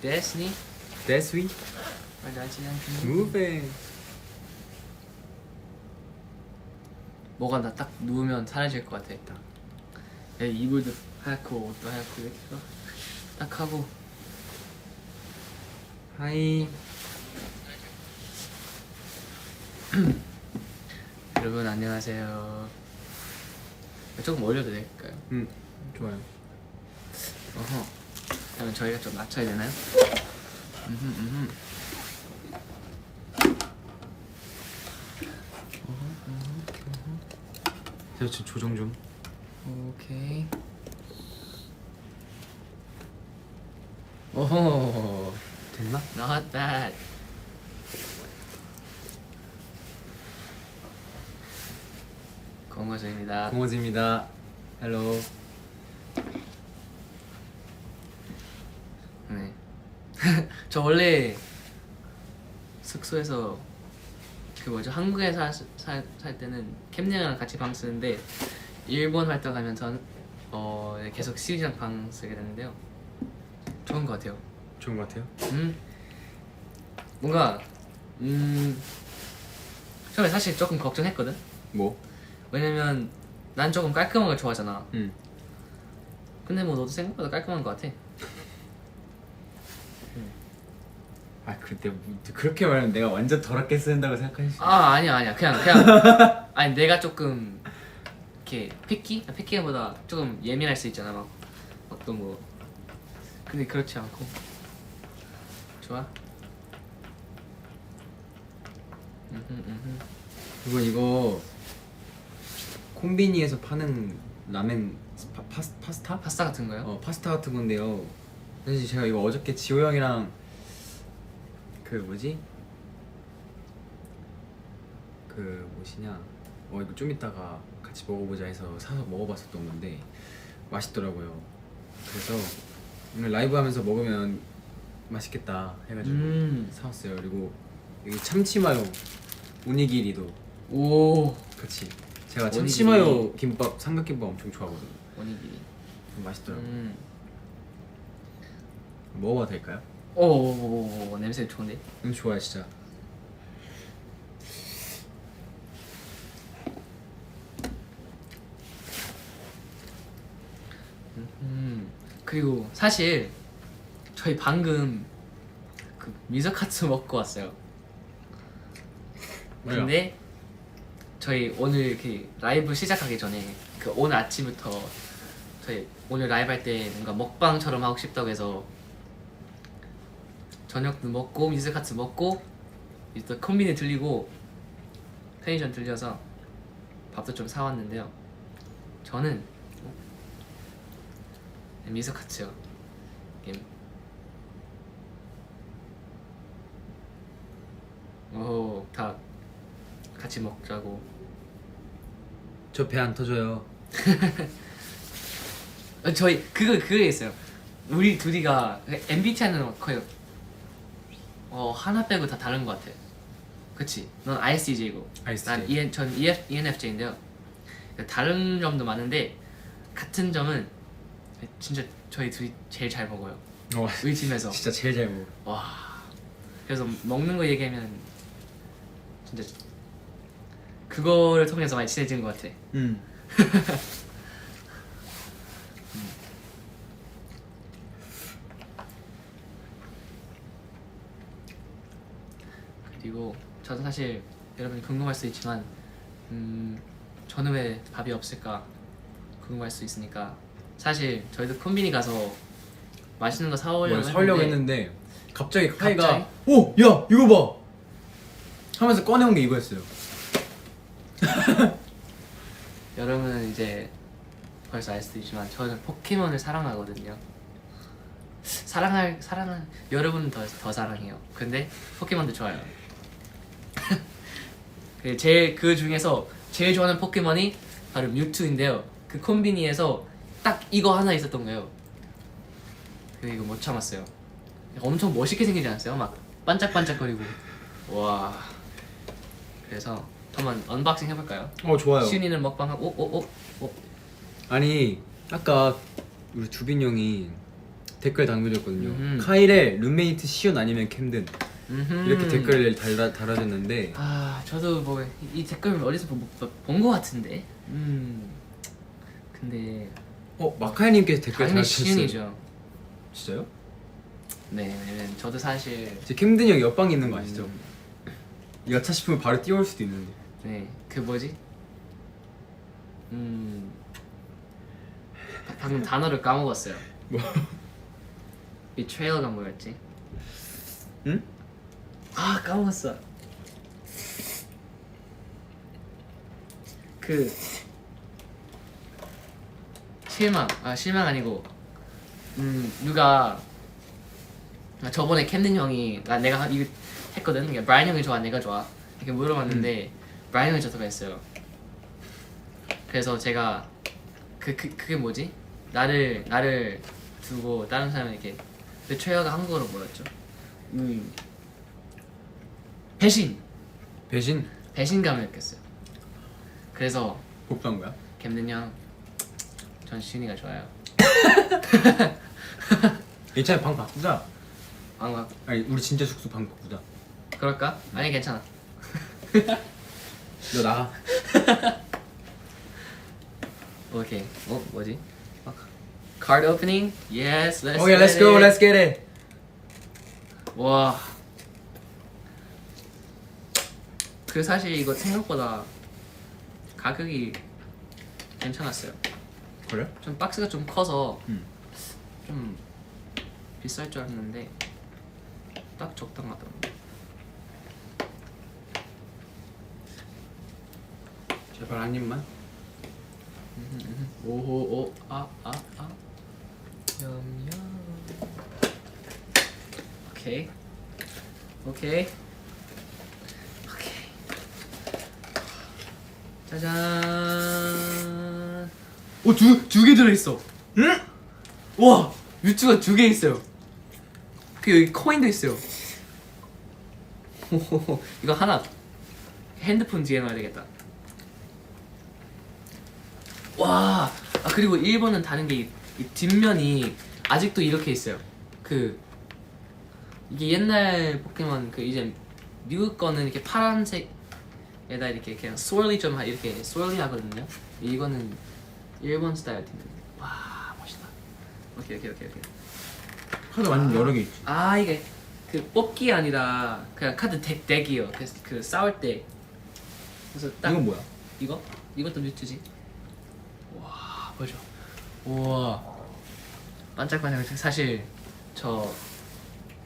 Destiny? Destiny? 말하지 않게 Moving. 뭐가 나 딱 누우면 사라질 것 같아. 야, 이불도 하얗고 옷도 하얗고 이렇게 딱 하고. 하이. 여러분 안녕하세요. 조금 올려도 될까요? 좋아요. 어허. 그러면 저희가 좀 낮춰야 되나요? 제가 지금 조정 좀. 오케이. 오호. 됐나? Not bad. 공호수입니다. 공호지입니다. 헬로. 네. 저 원래 숙소에서 그 뭐죠, 한국에 살 때는 캠님이랑 같이 방 쓰는데 일본 활동하면서 계속 시우랑 방 쓰게 됐는데요. 좋은 것 같아요. 좋은 것 같아요. 뭔가 처음에 사실 조금 걱정했거든. 뭐? 왜냐면 난 조금 깔끔한 걸 좋아하잖아. 응. 근데 뭐 너도 생각보다 깔끔한 것 같아. 아 그때 그렇게 말하면 내가 완전 더럽게 쓴다고 생각하실 수. 아 아니야 그냥 아니 내가 조금 이렇게 피키보다 조금 예민할 수 있잖아. 막 어떤 거. 근데 그렇지 않고 좋아. 이건 이거 콤비니에서 파는 라멘 파스타? 파스타 같은 거요? 파스타 같은 건데요. 사실 제가 이거 어저께 지호 형이랑 그 뭐지? 그 뭐시냐? 이거 좀 이따가 같이 먹어보자 해서 사서 먹어봤었던 건데 맛있더라고요. 그래서 오늘 라이브 하면서 먹으면 맛있겠다 해가지고 사왔어요. 그리고 여기 참치마요 오니기리도 오 같이. 제가 오니기리. 참치마요 김밥, 삼각김밥 엄청 좋아하거든요. 오니기리. 맛있더라고요. 먹어봐도 될까요? 오 냄새 좋은데? 좋아요 진짜. 그리고 사실 저희 방금 그 미소카츠 먹고 왔어요. 왜요? 근데 저희 오늘 이렇게 라이브 시작하기 전에 그 오늘 아침부터 저희 오늘 라이브 할 때 뭔가 먹방처럼 하고 싶다고 해서 저녁도 먹고 미소카츠 먹고 이제 또 콤비니 들리고 편의점 들려서 밥도 좀 사왔는데요. 저는 미소카츠요. 오, 다 같이 먹자고. 저 배 안 터져요. 저희 그거 있어요. 우리 둘이가 MBTI는 거의 하나 빼고 다 다른 것 같아. 그치? 넌 ISTJ고 ISTJ. 전 ENFJ인데요. 다른 점도 많은데 같은 점은 진짜 저희 둘이 제일 잘 먹어요. 우리 팀에서. 진짜 제일 잘 먹어. 와. 그래서 먹는 거 얘기하면 진짜 그거를 통해서 많이 친해진 것 같아. 그리고 저는 사실 여러분이 궁금할 수 있지만 저는 왜 밥이 없을까 궁금할 수 있으니까 사실 저희도 콤비니 가서 맛있는 거 사오려고 했는데 갑자기 카이가 갑자기? 오! 야! 이거 봐! 하면서 꺼내온 게 이거였어요. 여러분은 이제 벌써 알 수도 있지만 저는 포켓몬을 사랑하거든요. 사랑할 여러분은 더 사랑해요. 근데 포켓몬도 좋아요. 그 중에서 제일 좋아하는 포켓몬이 바로 뮤투인데요. 그 콤비니에서 딱 이거 하나 있었던 거예요. 그래서 이거 못 참았어요. 엄청 멋있게 생기지 않았어요? 막 반짝반짝거리고. 와. 그래서 한번 언박싱 해볼까요? 좋아요. 시윤이는 먹방하고 아니 아까 우리 두빈 형이 댓글 남겨줬거든요. 음흠. 카일의 룸메이트 시온 아니면 캠든 이렇게 댓글을 달아줬는데 아 저도 뭐 이 댓글 어디서 본 거 같은데. 근데 마카이님께서 댓글 당연히 달아주셨어요. 시윤이죠. 진짜요? 네, 왜냐면 저도 사실 제 캠든 형 옆방에 있는 거 아시죠? 여차 싶으면 바로 뛰어올 수도 있는데. 네, 그 뭐지? 방금 단어를 까먹었어요. 뭐? 이 트레일러가 뭐였지? 응? 아 까먹었어. 그 실망 아니고 누가 저번에 캠든 형이 내가 이거 했거든. 그러니까 브라이언 형이 좋아 내가 좋아 이렇게 물어봤는데 브라이언 형이 좋다고 했어요. 그래서 제가 그게 뭐지? 나를 두고 다른 사람이 이렇게 그 트레일러가 한국어로 뭐였죠? 배신감을 느꼈어요. 그래서 복수한 거야? 캠든 형, 전 시윤이가 좋아요. 괜찮아, 방 바꾸자. 안 아니 우리 진짜 숙소 방 바꾸자. 그럴까? 아니 괜찮아. 너 나가. 오케이. 뭐지? Card opening? Yes, let's. 오케이, let's go, let's get it. 와. 그 사실 이거 생각보다 가격이 괜찮았어요. 그래? 좀 박스가 좀 커서 응. 좀 비쌀 줄 알았는데 딱 적당하더라고. 제발 한 입만. 오호 염염. 오케이. 짜잔. 두 개 들어있어. 응? 와, 뮤츠가 2개 있어요. 그 여기 코인도 있어요. 호호호. 이거 하나 핸드폰 뒤에 놔야 되겠다. 와, 그리고 일본은 다른 게 이 뒷면이 아직도 이렇게 있어요. 이게 옛날 포켓몬 이제 미국 거는 이렇게 파란색에다 이렇게 그냥 swirly 좀 이렇게 swirly 하거든요. 이거는 일본 스타일 뒷면. 와, 멋있다. 오케이. 카드 완전 여러 개 있지. 이게 뽑기 아니라 그냥 카드 덱이요. 그 싸울 때. 그래서 딱 이건 뭐야? 이것도 뮤트지. 와, 보죠. 우와, 반짝반짝. 사실 저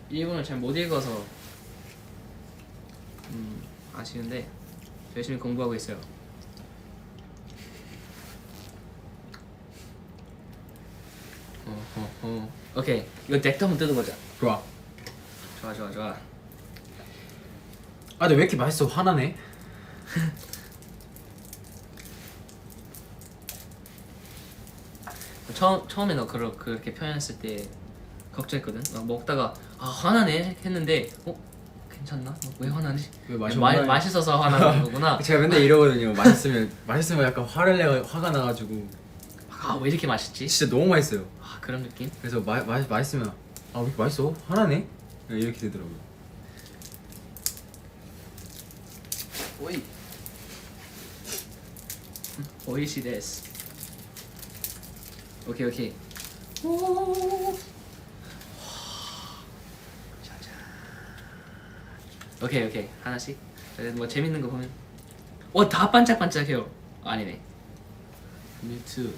일본을 잘 못 읽어서 아쉬운데 열심히 공부하고 있어요. 오케이, 이거 덱도 한번 뜯어보자. 좋아. 좋아. 근데 왜 이렇게 맛있어? 화나네. 처음에 너 그렇게 표현했을 때 걱정했거든. 막 먹다가 화나네 했는데 괜찮나? 왜 화나지? 왜 맛있어서 화나는 거구나. 제가 맨날 이러거든요. 맛있으면 약간 화가 나가지고 왜 이렇게 맛있지? 진짜 너무 맛있어요. 그런 느낌? 그래서 맛있으면 왜 이렇게 맛있어? 화나네? 이렇게 되더라고요. 오이시 데스. 오케이. 오. 짜잔. 오케이. 하나씩. 뭐 재밌는 거 보면. 다 반짝반짝해요. 아니네. 뮤트.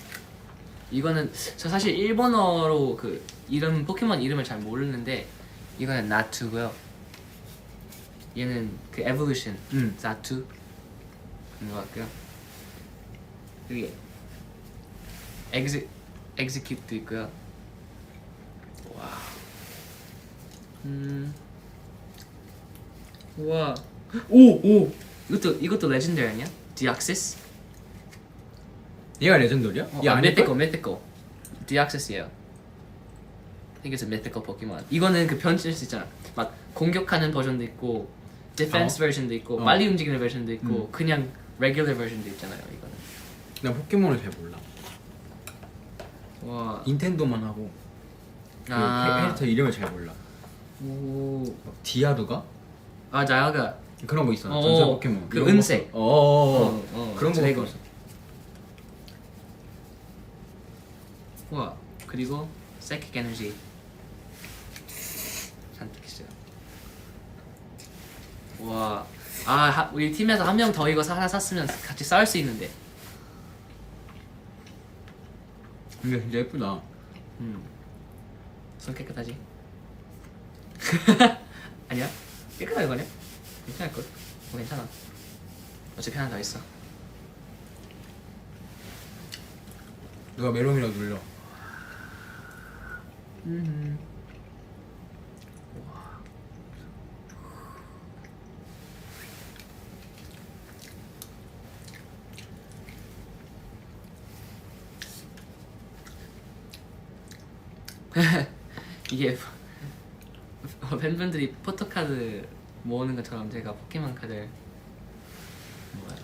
이거는 저 사실 일본어로 포켓몬 이름을 잘 모르는데 이거는 나투고요. 얘는 에볼루션 나투 그런 것 같고요. 여기 execute도 있고요. 와. 우와. 오. 이것도 레전더리 아니야? 디악시스? 얘가 레전더리야? 얘 아닐걸? mythical. 디악시스예요. I think it's a mythical 포켓몬. 이거는 변신할 수 있잖아. 막 공격하는 버전도 있고, 디펜스 버전도 있고, 빨리 움직이는 버전도 있고, 그냥 레귤러 버전도 있잖아요. 이거는. 난 포켓몬을 잘 몰라. 와. 닌텐도만 하고. 캐릭터 이름을 잘 몰라. 오. 디아루가? 아 나야가. 그런 거 있어. 어, 전설 포켓몬. 그 이런 거. 은색. 그런 거 드래곤. 있어. 우와. 그리고 세킥 에너지 잔뜩 있어요. 와. 우리 팀에서 한 명 더 이거 하나 샀으면 같이 싸울 수 있는데. 근데 진짜 예쁘다. 손 깨끗하지? 아니야? 깨끗하게 거냐? 괜찮을걸? 괜찮아. 어차피 하나 더 있어. 누가 메롱이라고 눌러. 이게 팬분들이 포토카드 모으는 것처럼 제가 포켓몬 카드를 뭐야?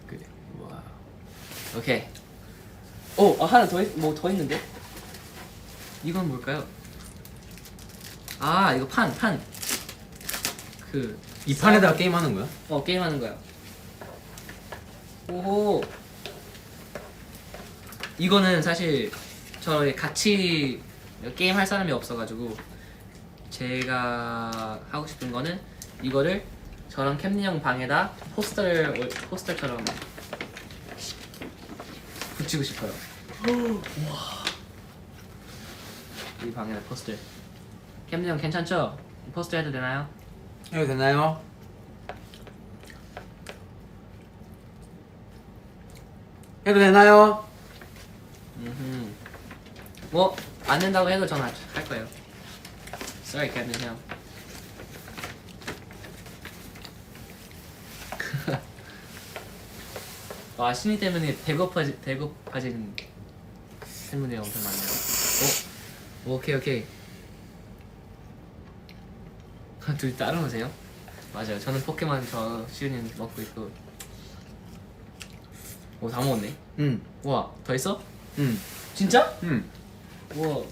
그래. 와. 오케이. 하나 뭐 더 있는데? 이건 뭘까요? 이거 판. 이 판에다가 게임하는 거야? 게임하는 거야. 오호. 이거는 사실 저 같이 게임 할 사람이 없어가지고 제가 하고 싶은 거는 이거를 저랑 캠니 형 방에다 포스터처럼 붙이고 싶어요. 와. 이 방에다 포스터. 캠니 형 괜찮죠? 포스터 해도 되나요? 해도 되나요? 해도 되나요? 뭐 안 된다고 해도 전 할 거예요. Sorry, 캠니 형. 와, 신이 때문에 배고파진 팬분들이 엄청 많네요. 오케이. 둘이 따라오세요? 맞아요. 저는 포켓몬 시윤이 먹고 있고. 다 먹었네. 응. 우와, 더 있어? 응. 진짜? 응. 우와.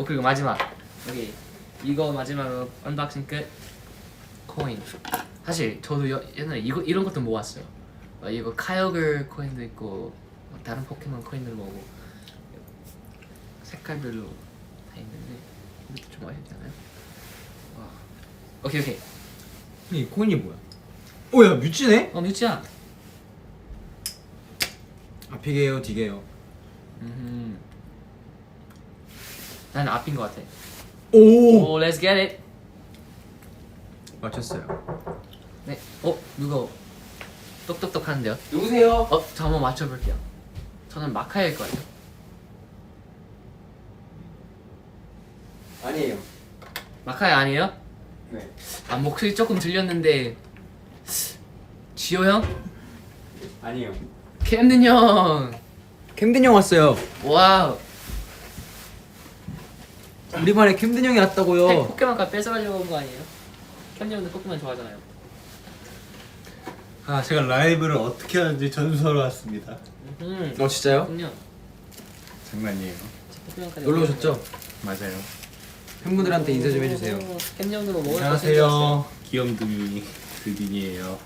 그리고 마지막. 여기 이거 마지막으로 언박싱 끝. 코인. 사실 저도 옛날에 이런 것도 모았어요. 이거 카이오글 코인도 있고 다른 포켓몬 코인들 모으고 색깔별로 다 있는데 이것도 좀 맛있잖아요. 와. 오케이. 이 코인이 뭐야? 오야 뮤지네? 뮤지야. 앞이게요 뒤게요. 나는 앞인 것 같아. 오 Let's get it. 맞췄어요. 네. 누가 똑똑똑 하는데요? 누구세요? 저 한번 맞춰볼게요. 저는 마카일 것 같아요. 아니에요. 마카일 아니에요? 네. 목소리 조금 들렸는데 지호 형? 아니에요. 캠든 형. 캠든 형 왔어요. 와우. 우리 반에 캠든 형이 왔다고요. 포켓몬 뺏어가려고 온 거 아니에요? 캠든 형도 포켓몬 좋아하잖아요. 제가 라이브를 어떻게 하는지 전수하러 왔습니다. 진짜요? 캠든 형. 장난이에요. 포켓몬 카드 놀러 오셨죠? 맞아요. 팬분들한테 인사 좀 해주세요. 캠든 형도 뭐 먹을 거 안녕하세요. 귀염둥이 드빈이에요.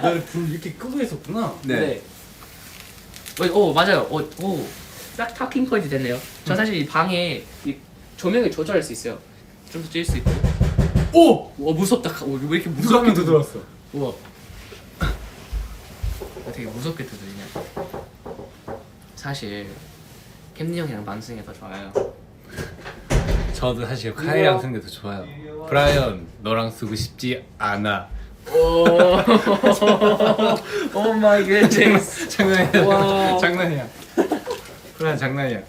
너불 이렇게 끄고 있었구나. 네. 맞아요. 딱 타킹 포인트 됐네요. 저 사실 이 방에 이 조명을 조절할 수 있어요. 좀 더 찔 수 있고. 무섭다. 왜 이렇게 누가 무섭게 들어왔어? 우와. 되게 무섭게 두드리냐. 사실 캠니 형이랑 만승이 더 좋아요. 저도 사실 카이랑 승게 더 좋아요. 브라이언 너랑 쓰고 싶지 않아. 오 마이 갓 제이스. 장난이야. 와. 장난이야. 브라이언 장난이야.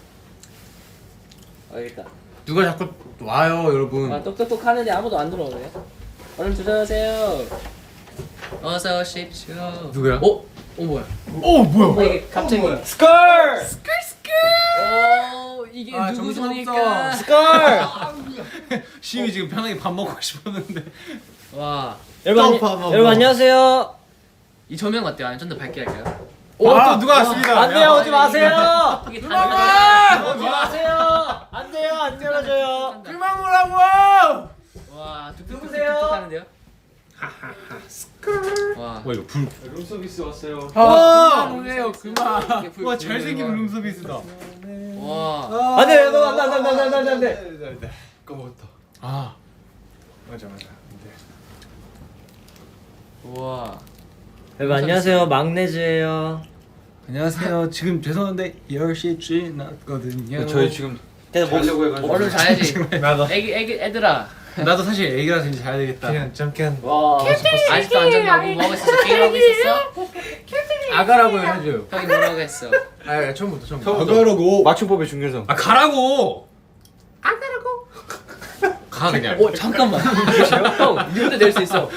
알겠다. 누가 자꾸 와요 여러분. 똑똑똑 하는데 아무도 안 들어오네요. 얼른 들어오세요. 어서 오십시오. 누구야? 뭐야? 뭐야? 이게 갑자기 스컬! 이게 정신없어. 누구 손일까? 스컬! 시윤이 지금 편하게 밥 먹고 싶었는데. 와. 여러분 안녕하세요. 이 조명 어때요? 아니 좀 더 밝게 할까요? 또 누가 왔습니다. 안 돼요, 오지 마세요. 이게 오지 다 마세요. 안 돼요, 안 열어줘요. 그만 오라고. 와, 누구세요? 뚝뚝뚝뚝 하는데요? 와, 와 이거 불. 룸서비스 왔어요. 그만 오세요. 그만. 이게 불- 와 잘생긴 룸서비스다. 와, 안 돼요, 안 돼. 그거부터. 아 맞아. 와. 여러분 안녕하세요, 막내즈예요. 안녕하세요. 지금 죄송한데 10시 지났거든요. 저희 지금 그래서 목 자려고 해가지고. 얼른 자야지. 나도 애들아. 나도 사실 애기라서 이제 자야 되겠다. 그냥 잠깐. 와, 아직도 안 잤냐고 뭐 하고 있었어? 게임하고 있었어? 아가라고 해줘요. 형이 뭐라고 했어? 아 처음부터. 아가라고. 맞춤법의 중요성. 아 가라고. 가 그냥. 잠깐만. 형, 니부터 낼 수 있어.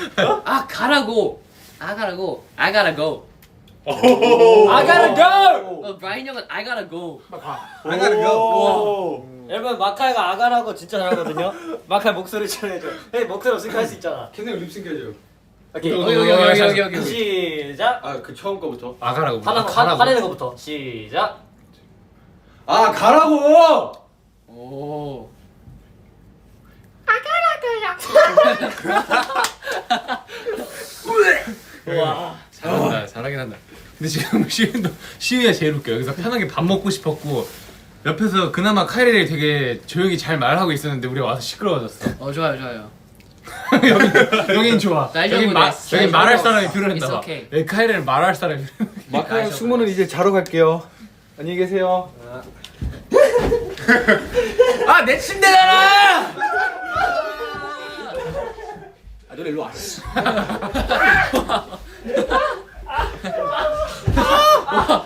아, 가라고. I gotta go. I gotta go. I gotta go. 브라인 형은 I gotta go. 아가라고. 여러분 마카이가 아가라고 진짜 잘하거든요. 마카이 목소리처럼 해줘. hey, 목소리 없으니까 할 수 있잖아. 걔네 립싱 켜줘요. 오케이. 여기. 시작. 아 그 처음 거부터. 아가라고. 화내는 거부터 시작. 아 가라고. 오. 와. 잘한다. 잘하긴 한다. 근데 지금 시윤이가 제일 웃겨. 여기서 편하게 밥 먹고 싶었고 옆에서 그나마 카이레이 되게 조용히 잘 말하고 있었는데 우리가 와서 시끄러워졌어. 좋아요. 여긴 좋아. 날 여긴 정도 돼. 여긴 말할 날 사람이 정도. 필요했나 봐. It's okay. 여기 카이레는 말할 사람이. 마카형 숙모는 이제 자러 갈게요. 안녕히 계세요. 아 내 침대잖아. 아 너네 일로 와.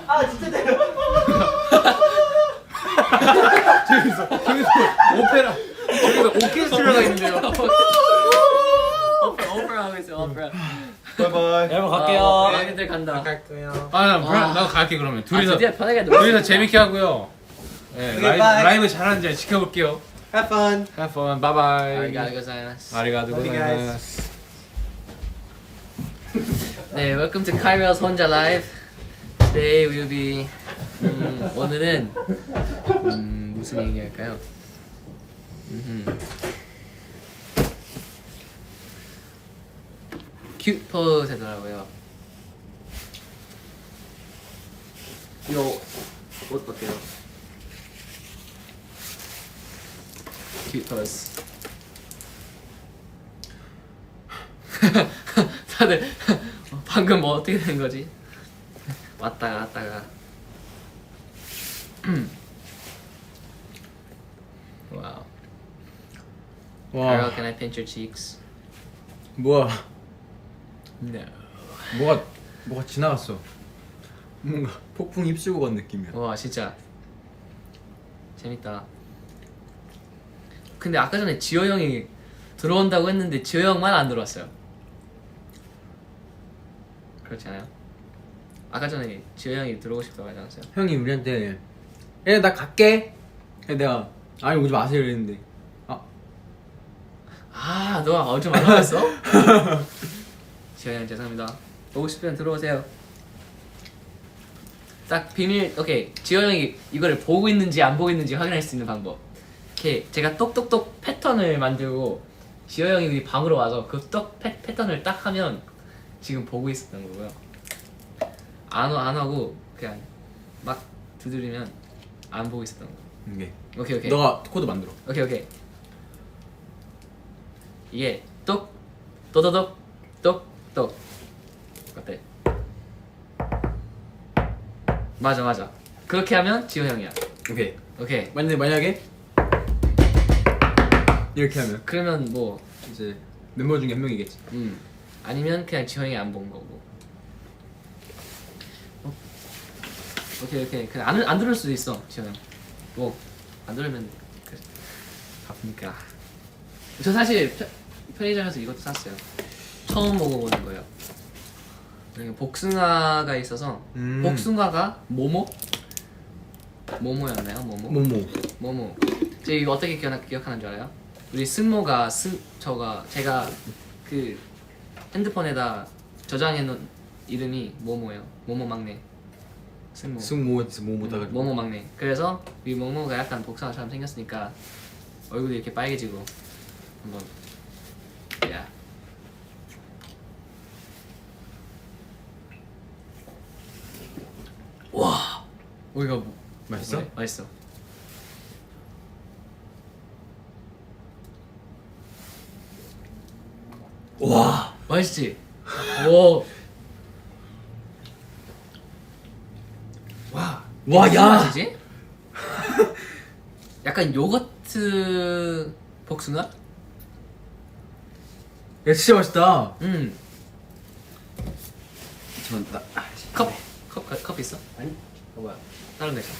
아 진짜 때려. 저기서 오페라. 저기서 오케스트라가 있는데요. 오프라 하고 있어. 오프라. 바이바이. 여러분 갈게요. 애들 간다. 나도 갈게 그러면. 둘이서 드디어 편하게 놀 둘이서 재밌게 하고요. 네, 라이브 잘하는지 지켜볼게요. Have fun. Have fun. Bye bye. 아리가또 고자이마스. 아리가또 Bye, 고자이마스. 네, welcome to Kairos 혼자 live. Today we will be 오늘은 무슨 얘기할까요? cute pose 하더라고요. 이거 옷 어때요? cute pose. 다들 방금 뭐 어떻게 된 거지? 왔다가 갔다가. 와우. Carol, can I pinch your cheeks? 뭐야? No. 뭐가 지나갔어. 뭔가 폭풍 휩쓸고 간 느낌이야. 와 진짜 재밌다. 근데 아까 전에 지호 형이 들어온다고 했는데 지호 형만 안 들어왔어요. 그렇지 않아요? 아까 전에 지호 형이 들어오고 싶다고 하지 않았어요? 형이 우리한테 나 갈게. 내가 아니 오지 마세요 이랬는데 아, 너 어제 만나봤어? 지호 형 죄송합니다. 오고 싶으면 들어오세요. 딱 비밀. 오케이, 지호 형이 이거를 보고 있는지 안 보고 있는지 확인할 수 있는 방법. 오케이, 제가 똑똑똑 패턴을 만들고 지호 형이 우리 방으로 와서 그 똑 패턴을 딱 하면 지금 보고 있었던 거고요. 안 하고 그냥 막 두드리면 안 보고 있었던 거. 오케이. 오케이. 너가 코드 만들어. 오케이. 이게 똑 또도독 똑똑 어때? 맞아. 그렇게 하면 지호 형이야. 오케이. 만약에 이렇게 하면 그러면 뭐 이제 멤버 중에 한 명이겠지. 아니면 그냥 지호 형이 안 본 거고. 오케이. 그냥 안 들을 수도 있어, 지호 형. 뭐 안 들으면 바쁘니까. 저 사실 편의점에서 이것도 샀어요. 처음 먹어보는 거예요. 여기 복숭아가 있어서 복숭아가 모모였나요? 모모. 제가 이거 어떻게 기억하는 줄 알아요? 우리 승모가 제가 그 핸드폰에다 저장해 놓은 이름이 모모예요. 모모 막내. 승모. 승모에서 모 보다가 모모 막내. 그래서 이 모모가 약간 복숭아처럼 생겼으니까 얼굴이 이렇게 빨개지고 한번 야. 와. 이거 맛있어? 그래, 맛있어. 와 맛있지? 오. 와. 와, 무슨 야. 맛이지? 약간 요거트 복숭아? 야 진짜 맛있다. 컵? 컵 있어? 아니. 뭐야? 다른 거 있어.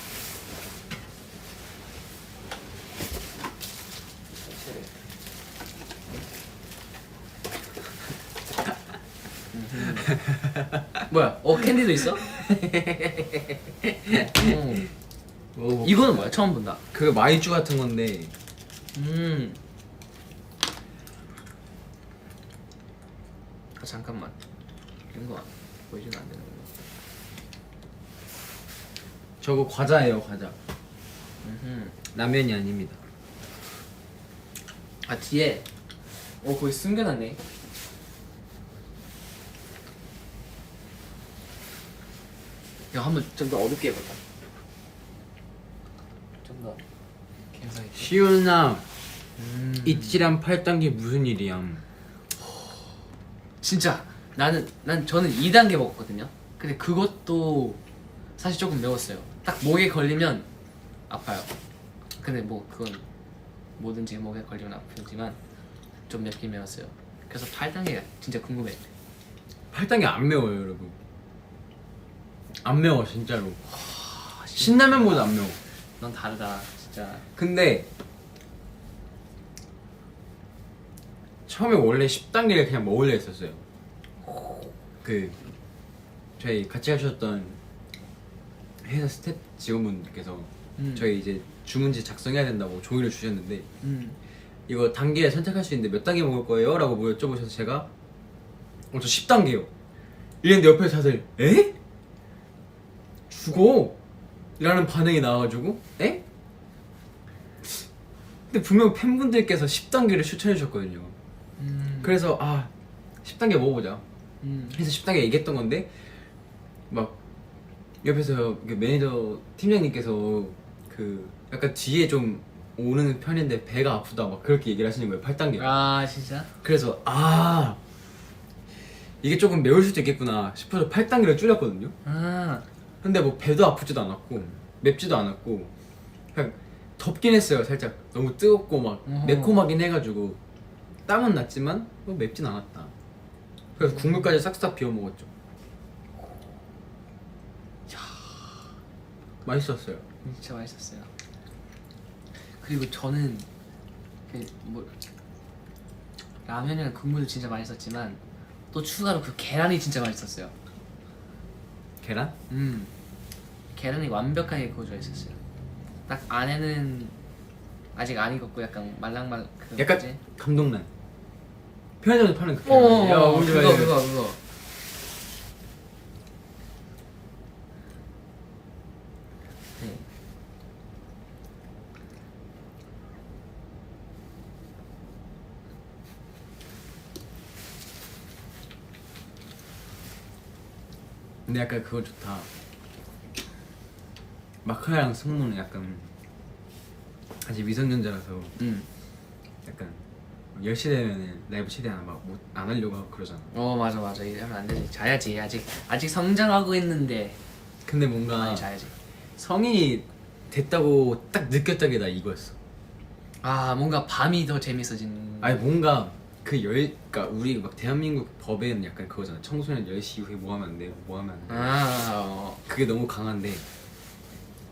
뭐야? 캔디도 있어? 이거는 뭐야? 처음 본다. 그 마이쮸 같은 건데 잠깐만. 이런 거 보여주면 안 되는 거. 저거 과자예요 과자. 라면이 아닙니다. 아 뒤에 거기 숨겨놨네. 야 한번 좀 더 어둡게 해볼까? 좀 더 감상이. 시윤아 이치란 8단계 무슨 일이야? 진짜 저는 2단계 먹었거든요. 근데 그것도 사실 조금 매웠어요. 딱 목에 걸리면 아파요. 근데 뭐 그건 뭐든지 목에 걸리면 아프지만 좀 맵긴 매웠어요. 그래서 8단계가 진짜 궁금해. 8단계 안 매워요 여러분. 안 매워 진짜로. 신라면보다 안 매워. 넌 다르다 진짜. 근데 처음에 원래 10단계를 그냥 먹으려 했었어요. 그 저희 같이 하셨던 회사 스텝 직원분께서 저희 이제 주문지 작성해야 된다고 종이를 주셨는데 이거 단계 선택할 수 있는데 몇 단계 먹을 거예요? 라고 여쭤보셔서 제가 저 10단계요 이랬는데 옆에서 다들 에? 죽어? 라는 반응이 나와가지고 에? 근데 분명 팬분들께서 10단계를 추천해 주셨거든요. 그래서 10단계 먹어보자 해서 10단계 얘기했던 건데 막 옆에서 그 매니저 팀장님께서 그 약간 뒤에 좀 오는 편인데 배가 아프다 막 그렇게 얘기를 하시는 거예요. 8단계. 아 진짜? 그래서 이게 조금 매울 수도 있겠구나 싶어서 8단계를 줄였거든요. 근데 뭐 배도 아프지도 않았고 맵지도 않았고 그냥 덥긴 했어요. 살짝 너무 뜨겁고 막 매콤하긴 해가지고 땀은 났지만 뭐 맵진 않았다. 그래서 국물까지 싹싹 비워 먹었죠. 맛있었어요. 진짜 맛있었어요. 그리고 저는 라면이랑 국물도 진짜 맛있었지만 또 추가로 그 계란이 진짜 맛있었어요. 계란? 계란이 완벽하게 구워져 있었어요. 딱 안에는 아직 안 익었고 약간 말랑말랑 그 약간 뭐지? 감동란. 편의점에서 파는 그 계란. 야, 오지 마, 이거. 그거. 네. 근데 약간 그거 좋다. 마카랑 승모는 약간 아직 미성년자라서 약간 10시 되면은 라이브 최대한 막 안 하려고 하고 그러잖아. 맞아 이러면 안 되지. 자야지. 아직 성장하고 있는데 근데 뭔가 많이 자야지. 성인이 됐다고 딱 느꼈던 게 나 이거였어. 뭔가 밤이 더 재밌어진. 아니 뭔가 그러니까 우리 막 대한민국 법에는 약간 그거잖아. 청소년 10시 이후에 뭐 하면 안 돼, 뭐 하면 안 돼. 그게 너무 강한데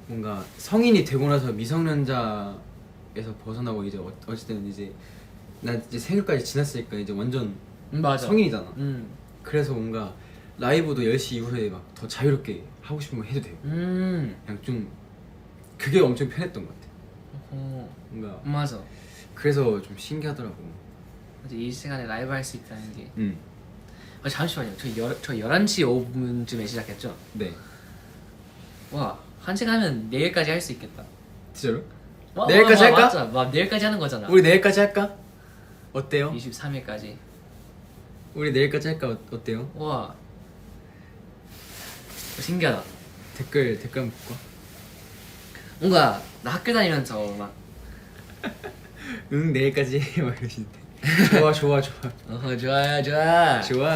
뭔가 성인이 되고 나서 미성년자에서 벗어나고 이제 어쨌든 이제 나 이제 생일까지 지났으니까 이제 완전 맞아. 성인이잖아. 그래서 뭔가 라이브도 10시 이후에 막 더 자유롭게 하고 싶은 거 해도 되고 그냥 좀 그게 엄청 편했던 것 같아. 뭔가 맞아. 그래서 좀 신기하더라고. 맞아. 이 시간에 라이브 할 수 있다는 게. 잠시만요. 저희 11시 5분쯤에 시작했죠? 네. 와 1시간 하면 내일까지 할 수 있겠다. 진짜로? 와, 내일까지 할까? 맞잖아. 막 내일까지 하는 거잖아. 우리 내일까지 할까? 어때요? 23일까지. 우리 내일까지 할까? 어때요? 와 신기하다. 댓글 한번 볼까? 뭔가 나 학교 다니면서 막 응 내일까지 해 막 이러시는데 좋아 좋아요 좋아 좋아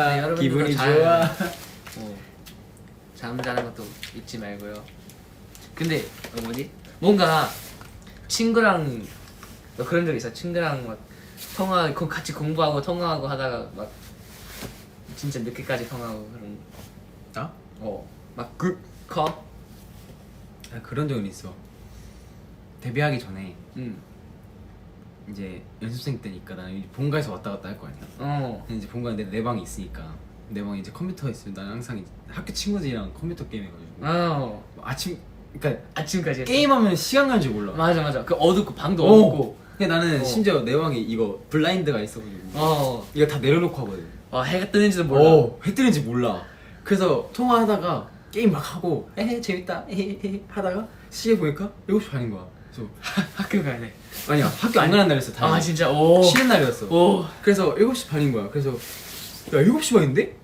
네, 여러분들도 기분이 잘- 좋아. 잠자는 것도 잊지 말고요. 근데 뭐지? 뭔가 친구랑 너 그런 적 있어? 친구랑 막 같이 공부하고 통화하고 하다가 막 진짜 늦게까지 통화하고 그런 나? 막 그룹 컵? 아, 그런 적은 있어. 데뷔하기 전에 응. 이제 연습생 때니까 나는 이제 본가에서 왔다 갔다 할 거 아니야. 근데 이제 본가에 내 방이 있으니까 내 방에 이제 컴퓨터가 있으면 나는 항상 이제 학교 친구들이랑 컴퓨터 게임 해가지고 아침 그러니까 아침까지 했어. 게임하면 시간 가는 줄 몰라. 맞아 그 어둡고 방도 어. 어둡고 근데 나는 심지어 내 방에 이거 블라인드가 있어가지고 이거 다 내려놓고 하거든. 해가 뜨는지도 몰라. 해 뜨는지 몰라. 그래서 통화하다가 게임 막 하고 에헤 재밌다 에헤 하다가 시계 보니까 7시 반인 거야. 그래서 학교 가야 돼. 아니야 학교 안 가는 날이었어. 다행히. 진짜 쉬는 날이었어. 오. 그래서 7시 반인 거야. 그래서 야 7시 반인데?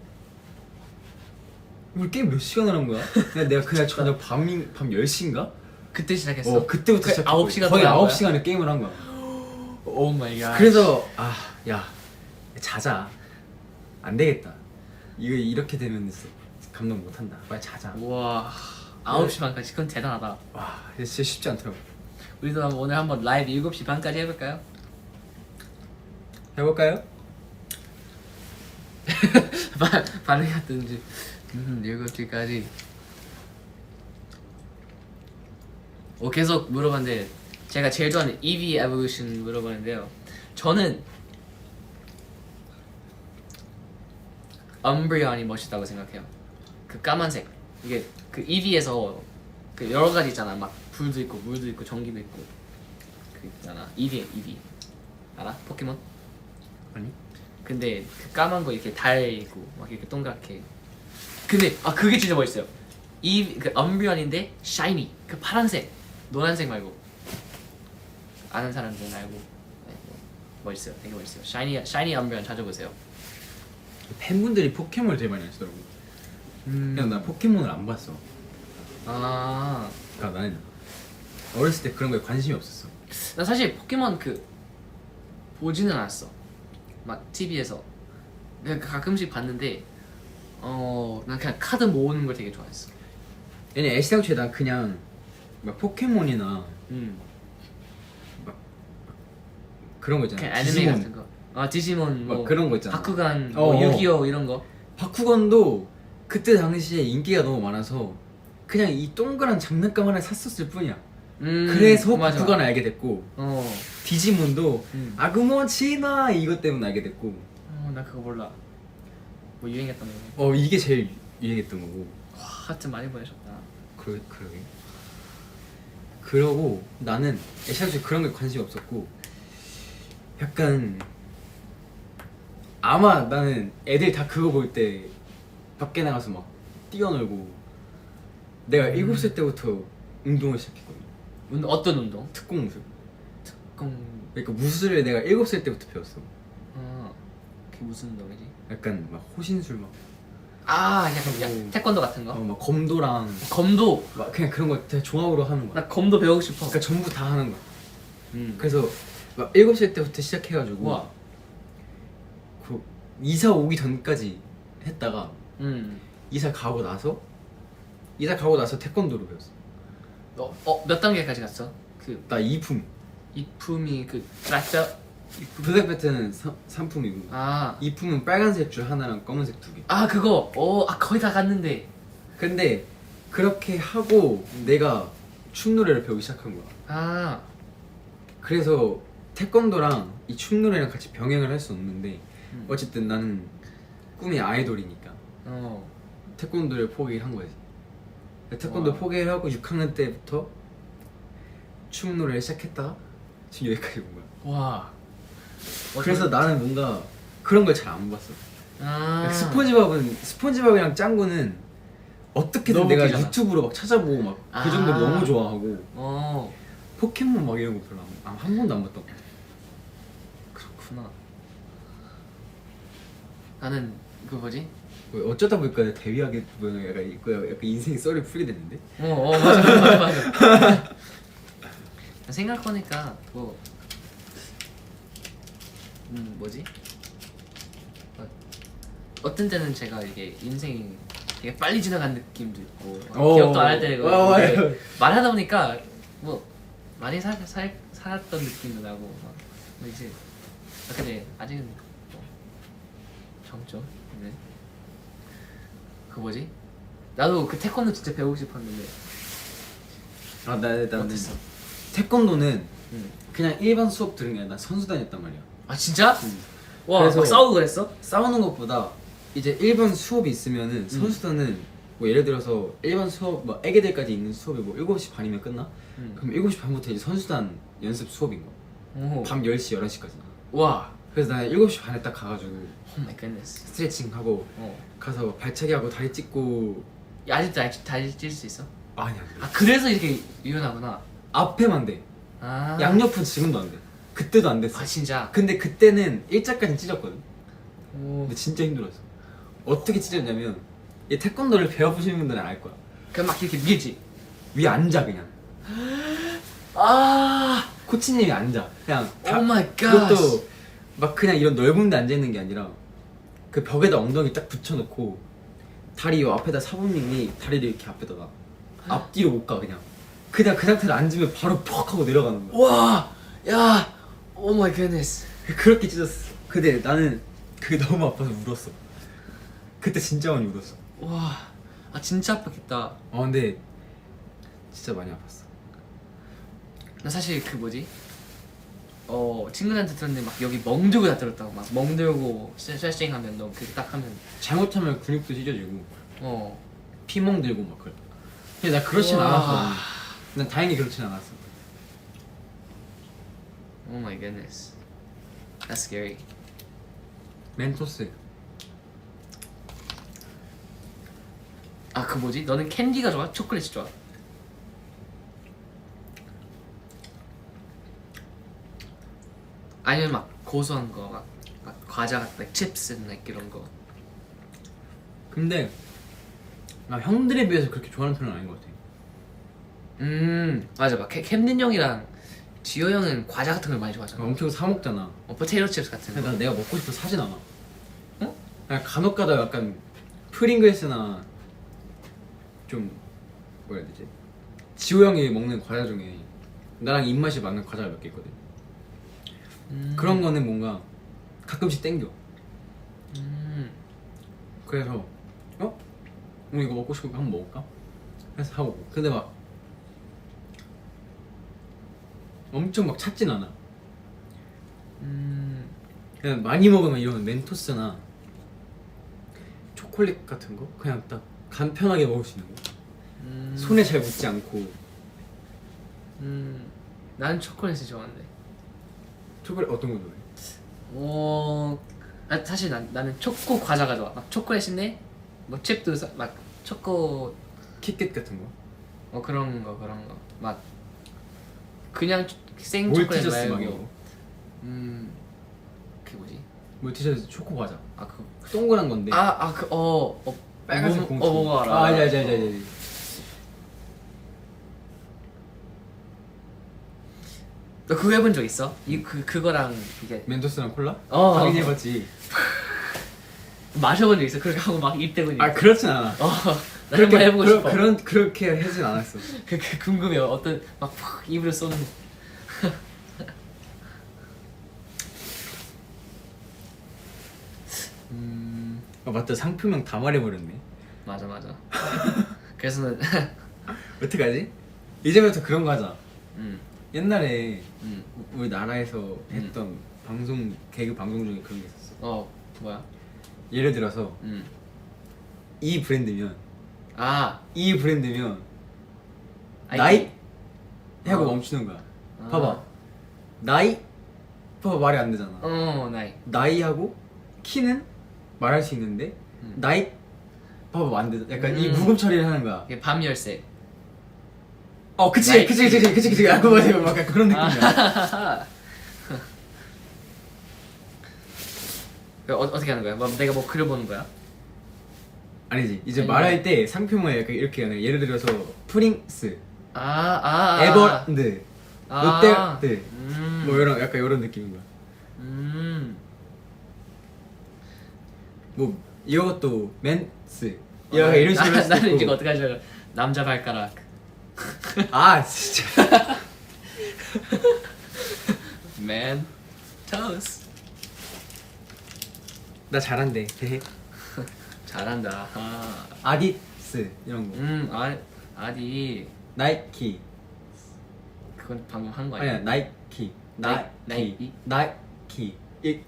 우리 게임 몇 시간 하는 거야? 내가 그날 저녁 밤 10시인가? 그때 시작했어. 그때부터 거의 시작했고 9시간 거의 동안 한 9시간을 게임을 한 거야. 오 마이 갓. 그래서 야 자자. 안 되겠다. 이거 이렇게 되면 감당 못 한다. 빨리 자자. 우와 9시 반까지 그건 대단하다. 와, 이거 진짜 쉽지 않더라고. 우리도 오늘 한번 라이브 7시 반까지 해볼까요? 해볼까요? 반응이 어떤지 7시까지 계속 물어봤는데 제가 제일 좋아하는 EV Evolution 물어봤는데요. 저는 엄브리언이 멋있다고 생각해요. 그 까만색 이게 그 EV에서 그 여러 가지 있잖아. 막 불도 있고 물도 있고 전기도 있고 그 있잖아. EV 알아? 포켓몬? 아니? 근데 그 까만 거 이렇게 달 있고 막 이렇게 동그랗게. 근데 그게 진짜 멋있어요. 그 엄브리언인데 샤이니 그 파란색 노란색 말고 아는 사람들은 알고. 네, 멋있어요. 되게 멋있어요. 샤이니 엄브리언 찾아보세요. 팬분들이 포켓몬을 되게 많이 하시더라고. 그냥 나 포켓몬을 안 봤어. 그러니까 나는 어렸을 때 그런 거에 관심이 없었어. 나 사실 포켓몬 보지는 않았어. 막 TV에서 그냥 가끔씩 봤는데 난 그냥 카드 모으는 걸 되게 좋아했어. 왜냐 애시당초에 난 그냥 막 포켓몬이나 그런 거 있잖아. 그냥 애니메 디지몬. 같은 거. 디지몬 막 그런 거 있잖아. 바쿠간, 어. 유기어 이런 거. 바쿠건도 그때 당시에 인기가 너무 많아서 그냥 이 동그란 장난감 하나 샀었을 뿐이야. 그래서 맞아. 바쿠간을 알게 됐고 디지몬도 아그몬 치나 이것 때문에 알게 됐고 나 그거 몰라. 뭐 유행했던 거. 이게 제일 유행했던 거고. 와, 하트 많이 보내셨다. 그러게. 그러고 나는 애시당초에 그런 게 관심이 없었고 약간 아마 나는 애들 다 그거 볼 때 밖에 나가서 막 뛰어놀고 내가 7살 때부터 운동을 시작했거든. 어떤 운동? 특공 무술. 특공. 그러니까 무술을 내가 7살 때부터 배웠어. 그게 무슨 운동이지? 약간 막 호신술 막 약간 태권도 같은 거? 막 검도랑 검도. 막 그냥 그런 거 다 종합으로 하는 거야. 나 검도 배우고 싶어. 그러니까 전부 다 하는 거야. 그래서 막 7살 때부터 시작해가지고 우와. 그 이사 오기 전까지 했다가 이사 가고 나서 태권도로 배웠어. 몇 단계까지 갔어? 나 2품. 이품이 트랙터? 블랙벨트는 3품이고 아 2품은 빨간색 줄 하나랑 검은색 2개. 그거. 거의 다 갔는데. 근데 그렇게 하고 내가 춤 노래를 배우기 시작한 거야. 그래서 태권도랑 이 춤 노래랑 같이 병행을 할 수 없는데 어쨌든 나는 꿈이 아이돌이니까 태권도를 포기한 거지. 태권도 와. 포기를 하고 6학년 때부터 춤 노래를 시작했다가 지금 여기까지 온 거야. 와. 그래서 나는 뭔가 그런 걸 잘 안 봤어. 스폰지밥이랑 짱구는 어떻게든 너무 내가 웃기잖아. 유튜브로 막 찾아보고 막 그 아. 정도로 너무 좋아하고 어 포켓몬 막 이런 거 별로 한 번도 안 봤던 거 같아. 그렇구나. 나는 그 뭐지? 어쩌다 보니까 데뷔하게 보면 약간 인생이 썰이 풀게 됐는데. 맞아. 생각해보니까 뭐 뭐지? 어떤 때는 제가 이게 인생이 되게 빨리 지나간 느낌도 있고 기억도 안 할 때가 있는데 말하다 보니까 뭐 많이 살았던 느낌도 나고 막 뭐 이제 근데 아직은 뭐 젊죠. 네. 그 뭐지? 나도 그 태권도 진짜 배우고 싶었는데 나는 어땠어? 태권도는 응. 그냥 일반 수업 들은 게 아니라 난 선수단이었단 말이야. 아 진짜? 응. 와, 그래서- 막 싸우고 그랬어? 싸우는 것보다 이제 일반 수업이 있으면은 선수단은 뭐 예를 들어서 일반 수업 뭐 애기들까지 있는 수업이 뭐 7시 반이면 끝나? 그럼 7시 반부터 이제 선수단 연습 수업인 거야. 오. 밤 10시, 11시까지. 와. 그래서 나는 7시 반에 딱 가가지고 오 마이 갓네스. 스트레칭 하고 어. 가서 발차기 하고 다리 찢고 야, 아직도 다리 찔수 있어? 아니야. 아, 그래서 이렇게 유연하구나. 앞에만 돼. 아. 양옆은 지금도 안 돼. 그때도 안 됐어. 아, 진짜. 근데 그때는 일자까지 찢었거든. 오. 근데 진짜 힘들었어. 어떻게 찢었냐면 이 태권도를 배워보시는 분들은 알 거야. 그냥 막 이렇게 밀지. 위에 앉아 그냥. 아. 코치님이 앉아. 그냥 오 마이 갓. 그것도 막 그냥 이런 넓은 데 앉아 있는 게 아니라 그 벽에다 엉덩이 딱 붙여놓고 다리 요 앞에다 사부님이 다리를 이렇게 앞에다 놔. 앞뒤로 못 가 그냥. 그냥 그 상태로 앉으면 바로 퍽 하고 내려가는 거야. 와. 야. 오 마이 갓네스. 그렇게 찢었어. 근데 나는 그게 너무 아파서 울었어. 그때 진짜 많이 울었어. 와. 아, 진짜 아팠겠다. 근데 진짜 많이 아팠어. 나 사실 그 뭐지? 친구들한테 들었는데 막 여기 멍들고 다 들었다고. 막 멍들고 스트레칭 하면 너 그렇게 딱 하면 잘못하면 근육도 찢어지고 어. 피멍 들고 막 그래. 근데 나 그렇진 우와. 않았어. 난 다행히 그렇진 않았어. 오 마이 갓네스. That's scary. 멘토스. 아, 그 뭐지? 너는 캔디가 좋아? 초콜릿이 좋아? 아니면 막 고소한 거, 막 과자 같은 like 칩스, like 이런 거. 근데 형들에 비해서 그렇게 좋아하는 편은 아닌 것 같아. 맞아. 막 캠든 형이랑 지효 형은 과자 같은 걸 많이 좋아하잖아. 엄청 사 먹잖아. 포테이토 칩스 같은 근데 거. 난 내가 먹고 싶어 사진 않아. 어? 그냥 간혹가다 약간 프링글스나 좀 뭐라 해야 되지? 지호 형이 먹는 과자 중에 나랑 입맛이 맞는 과자가 몇 개 있거든. 그런 거는 뭔가 가끔씩 땡겨. 그래서 오늘 이거 먹고 싶으니까 한번 먹을까? 해서 하고. 근데 막 엄청 막 찾진 않아. 그냥 많이 먹으면 이런 멘토스나 초콜릿 같은 거 그냥 딱 간편하게 먹을 수 있는 거. 손에 잘 묻지 않고. 나는 초콜릿을 좋아하는데. 초콜릿 어떤 거 좋아해? 사실 나는 초코 과자가 좋아. 막 초콜릿인데 뭐 칩도 막 초코 킷캣 같은 거? 그런 거. 막 그냥 생 초콜릿 몰티저스 막 이런 말고. 거. 그게 뭐지? 몰티저스 초코 과자. 아, 그 동그란 건데. 빨간색 봉투. 뭐 알아. 알지. 너 그거 해본 적 있어? 그거랑 이게 멘토스랑 콜라? 확인해봤지. 확인해봤지. 마셔본 적 있어? 그렇게 하고 막 입 대고 있는. 그렇진 않아. 나 한번 해보고 싶어. 그렇게 하진 않았어. 그 궁금해요. 어떤 막 푹 입으로 쏘는. 맞다. 상표명 다 말해버렸네. 맞아. 그래서는 어떡하지? 이제부터 그런 거 하자. 음. 옛날에 음. 우리 나라에서 했던 방송 개그 방송 중에 그런 게 있었어. 뭐야? 예를 들어서 이 브랜드면 나이 하고 멈추는 거야. 봐봐. 나이 봐봐 말이 안 되잖아. 나이. 나이하고 키는 말할 수 있는데 나이 봐봐 안 돼. 약간 이 음. 무금 처리를 하는 거야. 이게 밤 열쇠. 그치 나이- 그치. 아, 그거 맞아요. 약간 그런 느낌이야. 어떻게 하는 거야? 뭐 내가 뭐 그려보는 거야? 아니지. 이제 아니면- 말할 때 상표만 약간 이렇게 하는. 예를 들어서 프링스, 아. 에버랜드, 롯데월드 음. 뭐 이런 약간 이런 느낌인 거야. 뭐 이것도 맨스. 약간 이런 식으로 할 수도 나는 있고. 지금 어떻게 하죠? 남자 발가락. 아 진짜. Man toes. 나 잘한대. 잘한다. 아. 아디스 이런 거. 아디. 나이키. 그건 방금 한 거 아니야 아니야? 나이키. 나이키? 나이키. 이게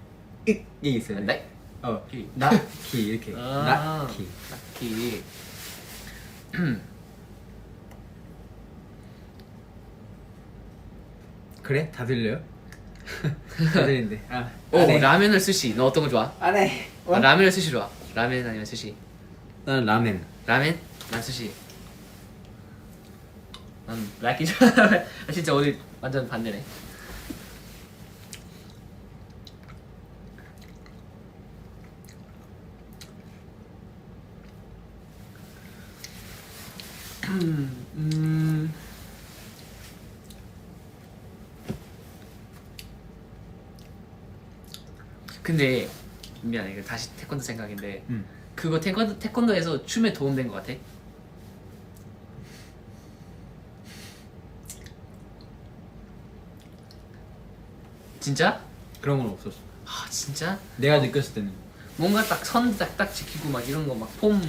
있어요. 나이? 키. 나키 이렇게. 아. 나키. 키. 그래? 다 들려요? 다 들린대. 오 안 해. 라면을 스시. 너 어떤 거 좋아? 안 해. 라면을 스시 좋아. 라면 아니면 스시? 나는 라멘. 라멘? 난 스시. 난 라키 좋아. 진짜 우리 완전 반대네. 근데 미안해. 이거 다시 태권도 생각인데 그거 태권도에서 춤에 도움된 것 같아? 진짜? 그런 건 없었어. 아 진짜? 내가 느꼈을 때는 뭔가 딱 선 딱딱 지키고 막 이런 거 막 폼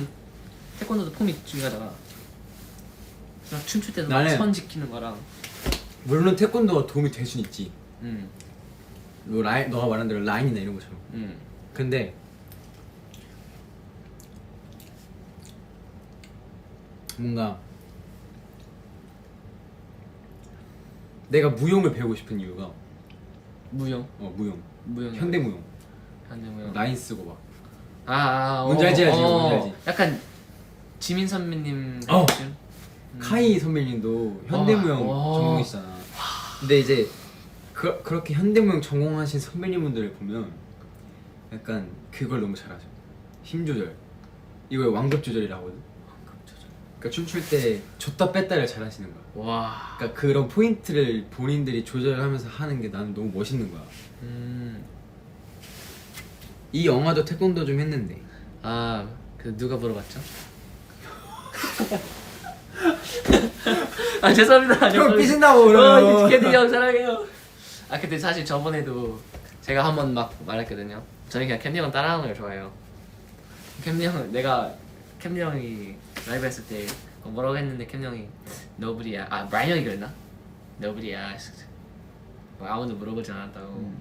태권도도 폼이 중요하잖아. 그냥 춤출 때도 막 나는- 선 지키는 거랑 물론 태권도가 도움이 될 순 있지. 음, 뭐 너가 말한 대로 라인이나 이런 것처럼. 음. 근데 뭔가 내가 무용을 배우고 싶은 이유가 무용 무용 현대무용 현대무용 라인 쓰고 막 뭔지 뭔지 알지, 뭔지 알지. 약간 지민 선배님 어. 같은? 카이 선배님도 현대무용 와. 전공이시잖아. 근데 이제 그렇게 현대무용 전공하신 선배님분들을 보면 약간 그걸 너무 잘하죠. 힘 조절. 이걸 완급 조절이라고 하거든. 그러니까 춤출 때 줬다 뺐다를 잘하시는 거야. 와. 그러니까 그런 포인트를 본인들이 조절하면서 하는 게 나는 너무 멋있는 거야. 이 영화도 태권도 좀 했는데. 그 누가 물어봤죠? 죄송합니다. 형 삐진다고 그러면. 캐디 형 사랑해요. 근데 사실 저번에도 제가 한번 막 말했거든요. 저는 그냥 캠리 형 따라하는 걸 좋아해요. 캠리 형 내가 캠리 형이 라이브 했을 때 뭐라고 했는데 캠리 형이 너블이야. 브라이언 형이 그랬나? 너블이야. 뭐 아무도 물어보지 않았다고.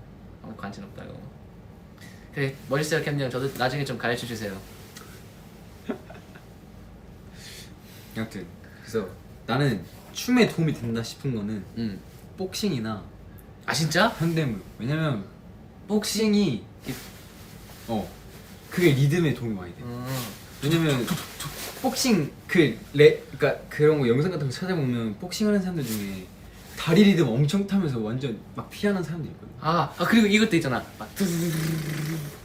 아무 관심 없다고. 그래 멋있어요 캠리 형. 저도 나중에 좀 가르쳐 주세요. 아무튼 그래서 나는 춤에 도움이 된다 싶은 거는 복싱이나 진짜? 현대무용. 왜냐면 복싱이 그게 리듬에 도움이 많이 돼. 왜냐면 복싱 그러니까 그런 거 영상 같은 거 찾아보면 복싱하는 사람들 중에 다리 리듬 엄청 타면서 완전 막 피하는 사람들 있거든. 그리고 이것도 있잖아. 막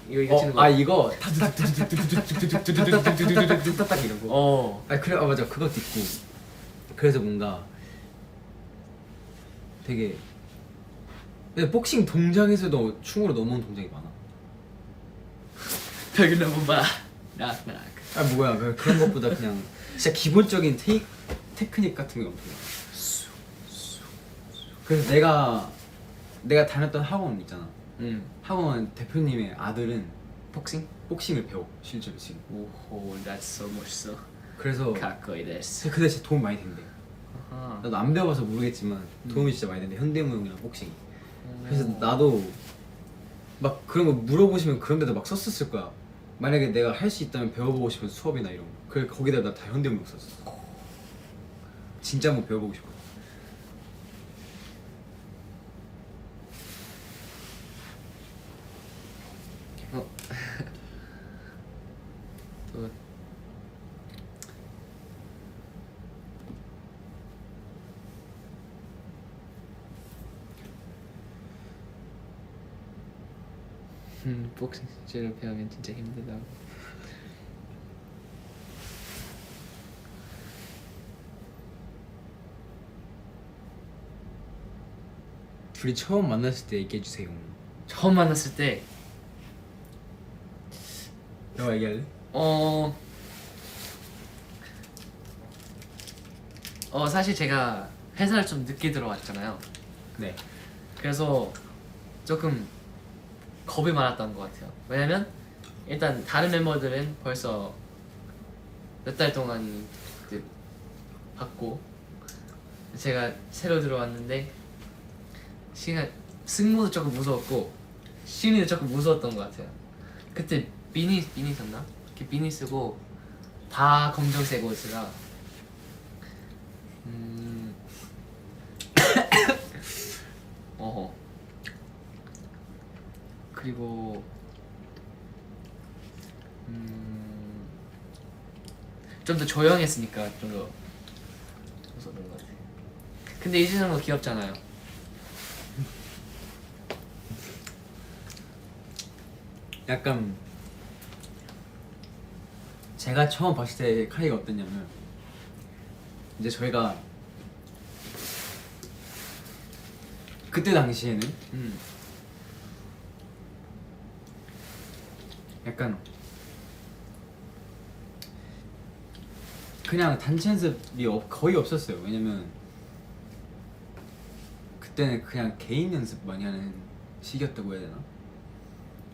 이거 치는 거. 이거 탁탁탁탁탁탁탁탁탁탁탁탁탁탁탁 이런 거. 그래 맞아 그것도 있고. 그래서 뭔가 되게 근데 복싱 동작에서도 춤으로 넘어오는 동작이 많아. 벽을 넘어 봐. 락. 뭐야 그런 것보다 그냥 진짜 기본적인 테크닉 같은 게 엄청 많아. 그래서 내가 다녔던 학원 있잖아. 학원 대표님의 아들은 복싱? 복싱을 배워 실제로 지금. 오호, that's so 멋있어. 그래서 가까이 됐어. 근데 진짜 도움 많이 된대. 나도 안 배워봐서 모르겠지만 도움이 진짜 많이 된대. 현대무용이랑 복싱이. 그래서 나도 막 그런 거 물어보시면 그런 데도 막 썼었을 거야. 만약에 내가 할 수 있다면 배워보고 싶은 수업이나 이런 거. 그래 거기다 나 다 현대무용 썼어. 진짜 한번 배워보고 싶어. 복싱을 배우면 진짜 힘들다. 둘이 처음 만났을 때 얘기해 주세요. 처음 만났을 때 너가 얘기할래? 사실 제가 회사를 좀 늦게 들어왔잖아요. 네. 그래서 조금 겁이 많았던 것 같아요. 왜냐면 일단 다른 멤버들은 벌써 몇 달 동안 이제 봤고 제가 새로 들어왔는데 승무도 조금 무서웠고 시민도 조금 무서웠던 것 같아요. 그때 비니 썼나? 이렇게 비니 쓰고 다 검정색 옷이라 어허. 그리고 좀 더 조용했으니까 좀 더 무서웠던 것 같아요. 근데 이준영도 귀엽잖아요. 약간 제가 처음 봤을 때 카이가 어땠냐면 이제 저희가 그때 당시에는 약간 그냥 단체 연습이 거의 없었어요. 왜냐면 그때는 그냥 개인 연습 많이 하는 시기였다고 해야 되나?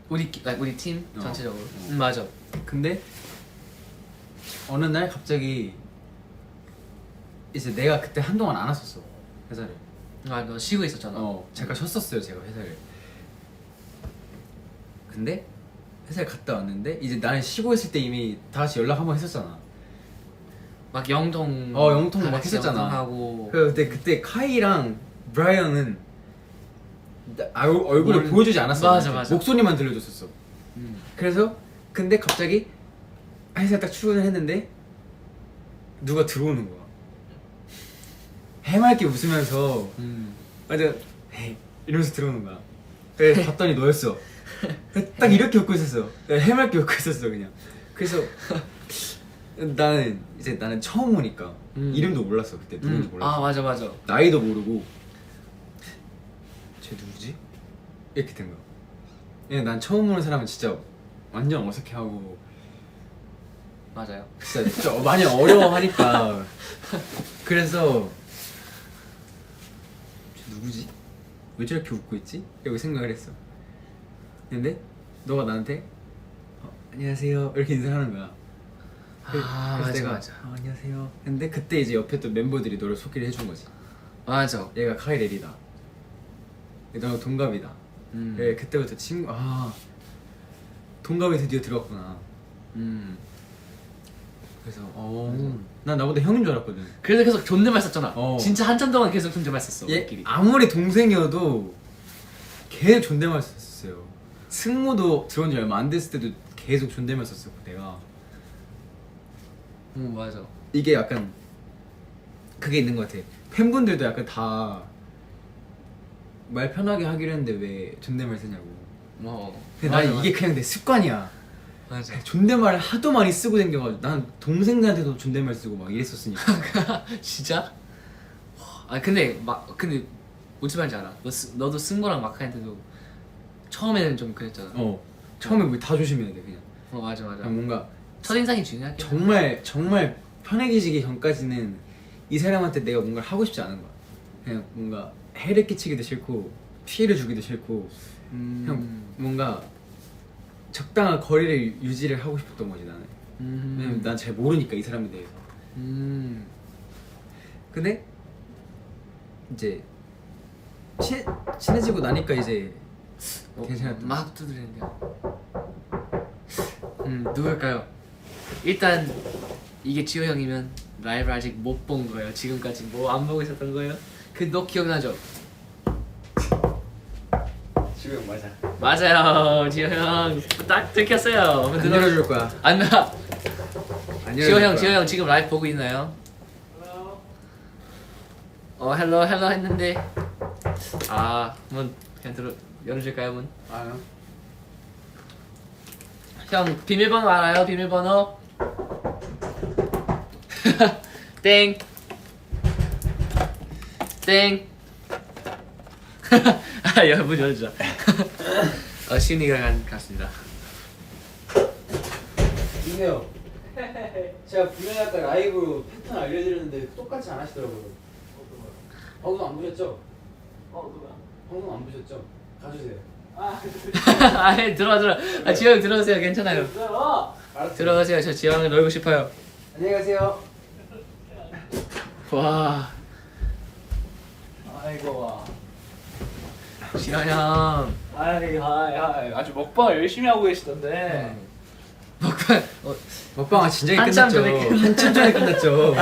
우리 팀 전체적으로. 어. 맞아. 근데 어느 날 갑자기 이제 내가 그때 한동안 안 왔었어 회사를. 너 쉬고 있었잖아. 잠깐 쉬었었어요 제가 회사를. 근데 회사를 갔다 왔는데 이제 나는 쉬고 있을 때 이미 다 같이 연락 한번 했었잖아. 막 영통. 영통 다 막 같이 했었잖아. 영통하고. 그때 카이랑 브라이언은 얼굴을 보여주지 않았어. 맞아. 목소리만 들려줬었어. 그래서 근데 갑자기 회사 딱 출근을 했는데 누가 들어오는 거야. 해맑게 웃으면서 맞아 헤이 이러면서 들어오는 거야. 그래 봤더니 너였어. 딱 이렇게 웃고 있었어. 해맑게 웃고 있었어 그냥. 그래서 나는 처음 오니까 이름도 몰랐어 그때 누군지 몰랐어. 맞아. 나이도 모르고 쟤 누구지? 이렇게 된 거야. 그냥 난 처음 보는 사람은 진짜 완전 어색해하고 맞아요. 진짜 많이 어려워하니까 그래서 쟤 누구지? 왜 저렇게 웃고 있지? 이렇게 생각을 했어. 근데 너가 나한테 안녕하세요 이렇게 인사하는 거야. 그래서 맞아. 안녕하세요. 근데 그때 이제 옆에 또 멤버들이 너를 소개를 해준 거지. 맞아. 얘가 카이렐이다. 너 동갑이다. 그래, 그때부터 동갑이 드디어 들어왔구나. 그래서 난 나보다 형인 줄 알았거든. 그래서 계속 존댓말 썼잖아. 어. 진짜 한참 동안 계속 존댓말 썼어. 얘 우리끼리. 아무리 동생이어도 계속 존댓말 썼어요. 승무도 들어온 지 얼마 안 됐을 때도 계속 존댓말 썼어 내가. 맞아. 이게 약간 그게 있는 것 같아. 팬분들도 약간 다 말 편하게 하기로 했는데 왜 존댓말 쓰냐고. 근데 난 이게 그냥 내 습관이야. 맞아. 존댓말을 하도 많이 쓰고 댕겨가지고 난 동생들한테도 존댓말 쓰고 막 이랬었으니까. 진짜? 근데 무슨 말인지 알아. 너도 승모랑 마카한테도 처음에는 좀 그랬잖아. 처음에 우리 다 조심해야 돼 그냥. 맞아. 그냥 뭔가 첫인상이 중요하게. 정말 편해지기 전까지는 이 사람한테 내가 뭔가를 하고 싶지 않은 거야. 그냥 뭔가 해를 끼치기도 싫고 피해를 주기도 싫고 그냥 뭔가 적당한 거리를 유지를 하고 싶었던 거지 나는. 왜냐면 난 잘 모르니까 이 사람에 대해서. 근데 이제 친해지고 나니까 이제 괜찮았던 막 두드리는데. 누굴까요? 일단 이게 지호 형이면 라이브 아직 못 본 거예요. 지금까지 뭐 안 보고 있었던 거예요? 너 기억나죠? 지금 맞아. 맞아요, 지호 형. 딱 들켰어요. 안 열어줄 거야. 안 나. 안 지호 열어줄 형 거야. 지금 라이브 보고 있나요? 헬로 했는데 한번 그냥 열어줄까요 문? 형 비밀번호 알아요? 비밀번호? 땡. 땡. 아, 여러분 열자. 시은이가 갔습니다. 근데요. 제가 분명히 아까 라이브로 패턴 알려드렸는데 똑같이 안 하시더라고요. 방송 안 보셨죠? 방송 안 보셨죠? 가주세요. 아, 들어와. 아, 지영 들어오세요. 괜찮아요. 알았어요. 들어가세요. 저 지영을 놀고 싶어요. 안녕히 가세요. 와, 아이고 와. 지영 형. 하이 아주 먹방 열심히 하고 계시던데. 먹방. 먹방아 진작에 한참 끝났죠. 전에 끝났- 한참 전에 끝났죠.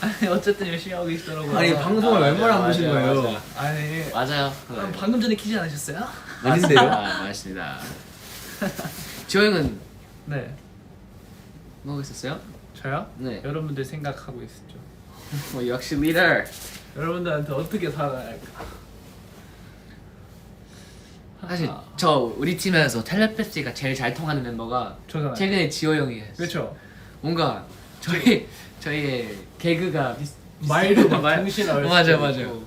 아니, 어쨌든 열심히 하고 계시더라고요. 아니 방송을 얼마나 안 보신 맞아요, 거예요? 맞아요. 아니 맞아요. 방금 전에 키지 않으셨어요? 아닌데요? 맞습니다. 지호 형은 네. 뭐 하고 있었어요? 저요? 네. 여러분들 생각하고 있었죠. 역시 리더. 여러분들한테 어떻게 살아야 할까? 사실 저 우리 팀에서 텔레패시가 제일 잘 통하는 멤버가 저잖아요. 최근에 지호 형이에요. 그렇죠. 뭔가 저희의 개그가 말도 막 말- 정신을 맞아요.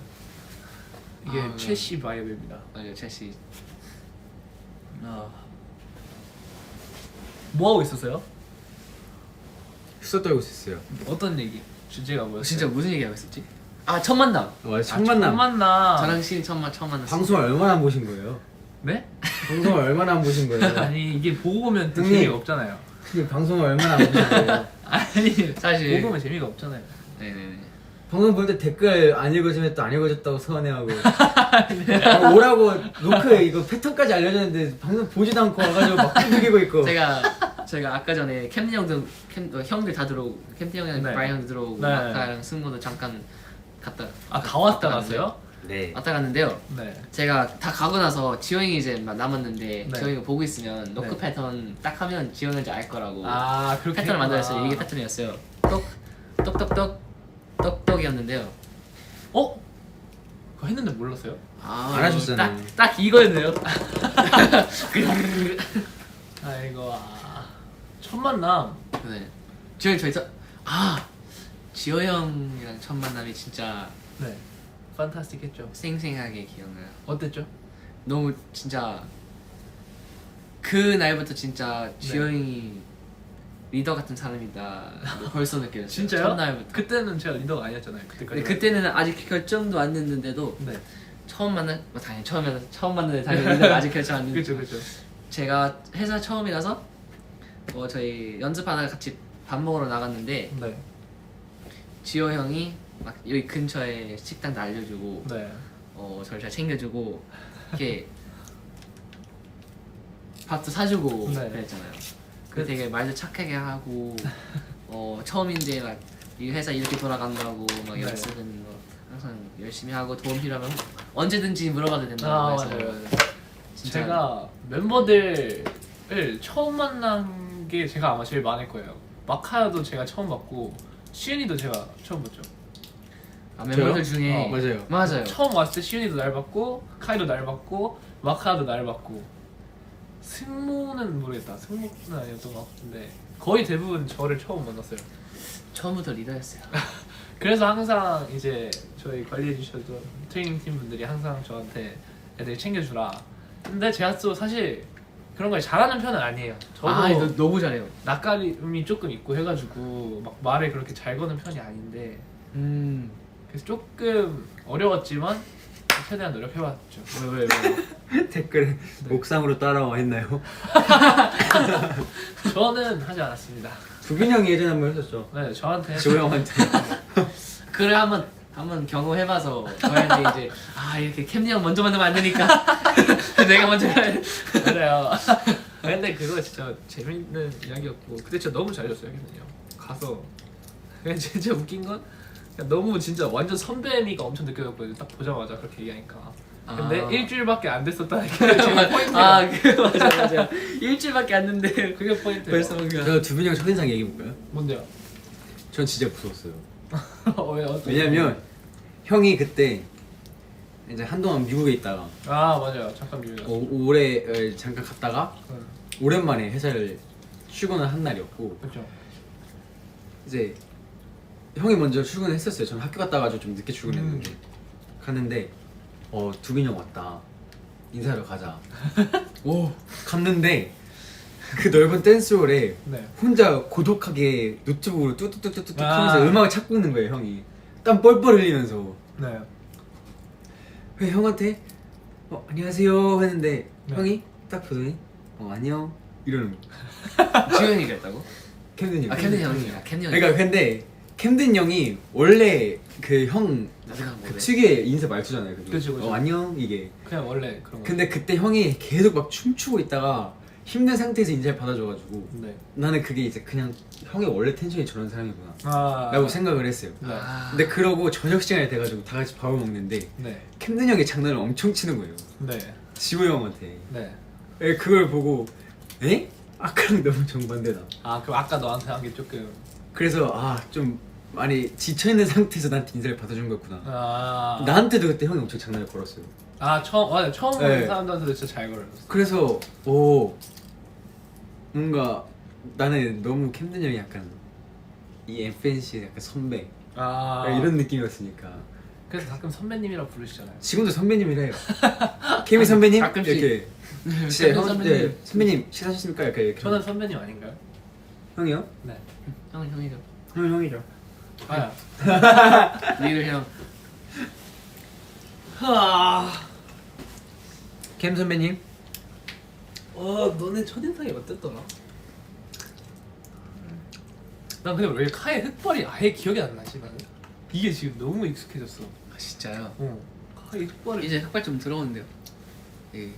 이게 아, 최씨 바이브입니다. 맞아요, 제시. 뭐 하고 있었어요? 수다 떨고 있었어요. 어떤 얘기? 주제가 뭐였어요? 진짜 무슨 얘기하고 있었지? 아, 첫 만남. 첫 만남. 만나. 저랑 신이 처음 만났어. 방송을 얼마나 안 보신 거예요? 네? 방송을 얼마나 안 보신 거예요? 아니 이게 보고 보면 또 형님. 재미가 없잖아요. 근데 방송을 얼마나 안 보신 거예요? 아니 사실- 보고 보면 재미가 없잖아요. 네네네. 방송 볼 때 댓글 안 읽어주면 또 안 읽어줬다고 서운해하고 오라고 노크 이거 패턴까지 알려줬는데 방송 보지도 않고 와가지고 막 두들기고 있고. 제가 아까 전에 캠리 형들 형들 다 들어오고 캠티 형이랑 네. 브라이 형도 들어오고 네. 마카랑 승모도 잠깐 갔다. 다 왔다 갔어요? 네. 왔다 갔는데요. 네. 제가 다 가고 나서 지호 형이 이제 막 남았는데 네. 지호 형이 보고 있으면 노크 네. 패턴 딱 하면 지호 형인지 알 거라고. 아 그렇게 패턴을 했구나. 만들었어요. 이게 패턴이었어요. 똑똑똑똑똑이었는데요. 어? 그거 했는데 몰랐어요? 아, 안 하셨잖아요. 딱 이거였네요. 아이고 첫 만남. 네. 지호 형 저희서 지호 형이랑 첫 만남이 진짜 네. 판타스틱했죠. 생생하게 기억나요. 어땠죠? 너무 진짜 그 날부터 진짜 지호 형이 리더 같은 사람이다 벌써 느껴졌어요. 진짜요? 첫날부터. 그때는 제가 리더가 아니었잖아요. 근데 그때까지. 그때는 아직 결정도 안 됐는데도 네. 처음 당연히 처음 만났는데 당연히 리더가 아직 결정 안 됐는데 그렇죠. 제가 회사 처음이라서 저희 연습하다가 같이 밥 먹으러 나갔는데 네. 지호 형이 막 여기 근처에 식당도 알려주고 네. 저를 잘 챙겨주고 이렇게 밥도 사주고 네. 그랬잖아요. 그 되게 말도 착하게 하고 처음인데 막 이 회사 이렇게 돌아간다고 막 네. 연습은 뭐 항상 열심히 하고 도움 필요하면 언제든지 물어봐도 된다고 해서 맞아요. 진짜 제가 멤버들을 처음 만난 게 제가 아마 제일 많을 거예요. 마카야도 제가 처음 봤고 시윤이도 제가 처음 봤죠. 멤버들 중에 맞아요. 처음 왔을 때 시윤이도 날 봤고 카이도 날 봤고 마카야도 날 봤고 승모는 모르겠다. 승모는 아니었던 것 같은데 거의 대부분 저를 처음 만났어요. 처음부터 리더였어요. 그래서 항상 이제 저희 관리해 주셨던 트레이닝 팀 분들이 항상 저한테 애들 챙겨주라. 근데 제가 또 사실 그런 걸 잘하는 편은 아니에요. 저도 너무 잘해요. 낯가림이 조금 있고 해가지고 막 말을 그렇게 잘 거는 편이 아닌데 그래서 조금 어려웠지만 최대한 노력해봤죠. 왜? 댓글에 옥상으로 따라와 했나요? 저는 하지 않았습니다. 두빈 형이 예전에 한번 했었죠. 네, 저한테 지호 형한테. 그래 한번 경험해봐서 저희한테 이제 이렇게 캠리 형 먼저 만나면 안 되니까 내가 먼저 해야 돼. 그래요. 근데 그거 진짜 재밌는 이야기였고 그때 진짜 너무 잘해줬어요. 걔는요. 가서 그냥 진짜 웃긴 건 그냥 너무 진짜 완전 선배미가 엄청 느껴졌거든요. 딱 보자마자 그렇게 얘기하니까. 근데 일주일밖에 안 됐었다는 게 제일 포인트예요. 맞아. 일주일밖에 안 됐는데 그게 포인트예요. 벌써 뭔가 저 두빈 형 첫인상 얘기해볼까요? 뭔데요? 전 진짜 무서웠어요. 왜, 어떤 왜냐면 형이 그때 이제 한동안 미국에 있다가 맞아요. 잠깐 미국에 올해 잠깐 갔다가 오랜만에 회사를 출근을 한 날이었고 그렇죠. 이제 형이 먼저 출근을 했었어요. 저는 학교 갔다 와가지고 좀 늦게 출근했는데 갔는데 두빈이 형 왔다. 인사하러 가자. 오 갔는데 그 넓은 댄스홀에 네. 혼자 고독하게 노트북으로 뚜뚜뚜뚜뚜 아. 하면서 음악을 찾고 있는 거예요. 형이 땀 뻘뻘 흘리면서. 네. 그 형한테 안녕하세요 했는데 네. 형이 딱 보더니 안녕 이러는 거야. 지훈이가 했다고? 캠든 형. 아 캠든 형이. 아 캠든 형이. 그러니까 근데 캠든 형이 원래 그 형 나도 그냥 그 모르겠어. 특유의 인사 말투잖아요. 그게. 그치, 그치. 안녕 이게. 그냥 원래 그런 거. 근데 그때 형이 계속 막 춤추고 있다가 힘든 상태에서 인사를 받아줘가지고 네. 나는 그게 이제 그냥 형의 원래 텐션이 저런 사람이구나 아. 라고 생각을 했어요. 네. 아. 근데 그러고 저녁 시간이 돼가지고 다 같이 밥을 먹는데 네. 캠든 형이 장난을 엄청 치는 거예요. 네. 지호 형한테. 네. 그걸 보고 에? 아까랑 너무 정반대다. 아 그럼 아까 너한테 한 게 조금. 그래서 좀 많이 지쳐있는 상태에서 나한테 인사를 받아준 거였구나. 아. 나한테도 그때 형이 엄청 장난을 걸었어요. 아 처음 보는 네. 사람들한테도 진짜 잘 걸었어. 그래서 뭔가 나는 너무 캠든 형이 약간 이 FNC의 약간 선배 아. 이런 느낌이었으니까 그래서 가끔 선배님이라 부르시잖아요. 지금도 선배님이라 해요. 케미 선배님 가끔씩. 이렇게 진짜 캠든 형 선배님. 네, 선배님 식사하셨습니까? 이렇게 저는 선배님 아닌가요? 형이요? 네. 형은 형이죠. 형이죠. 아야. 니를 형. 캠 선배님 너네 첫인상이 어땠더라? 난 근데 왜 카의 흑발이 아예 기억이 안 나지 나는? 이게 지금 너무 익숙해졌어. 아 진짜요? 카의 흑발이. 이제 흑발 좀 들어오는데요. 예.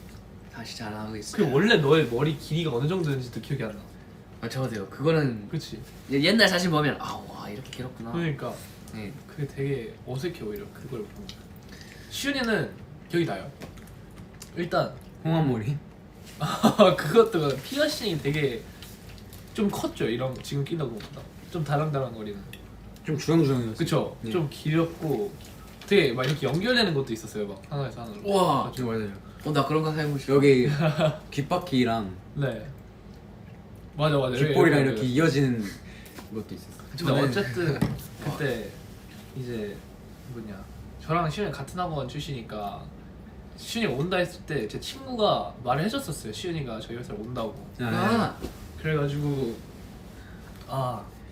다시 잘하고 있어요. 그 원래 너의 머리 길이가 어느 정도였는지도 기억이 안 나. 아 저도요. 그거는 그렇지. 옛날 사진 보면 와 이렇게 길었구나. 그러니까 네. 그게 되게 어색해 오히려 그걸 보면. 시윤이는 기억이 나요. 일단 홍합머리 그것도 피어싱이 되게 좀 컸죠. 이런 지금 낀다고 보다 좀 다랑다랑거리는. 좀 주렁주렁이었어요. 그쵸? 네. 좀 길었고 되게 막 이렇게 연결되는 것도 있었어요. 막 하나에서 하나로. 와. 좀 맞아요. 나 그런 거 해보고 싶어. 여기 귓바퀴랑 네. 맞아. 귓볼이랑 네, 이렇게 이어지는 것도 있었어요. 근데 저는- 어쨌든 그때 이제 뭐냐 저랑 시윤이 같은 학원 출신이니까 시윤이가 온다 했을 때 제 친구가 말을 해줬었어요. 시윤이가 저희 회사를 온다고. 아. 그래가지고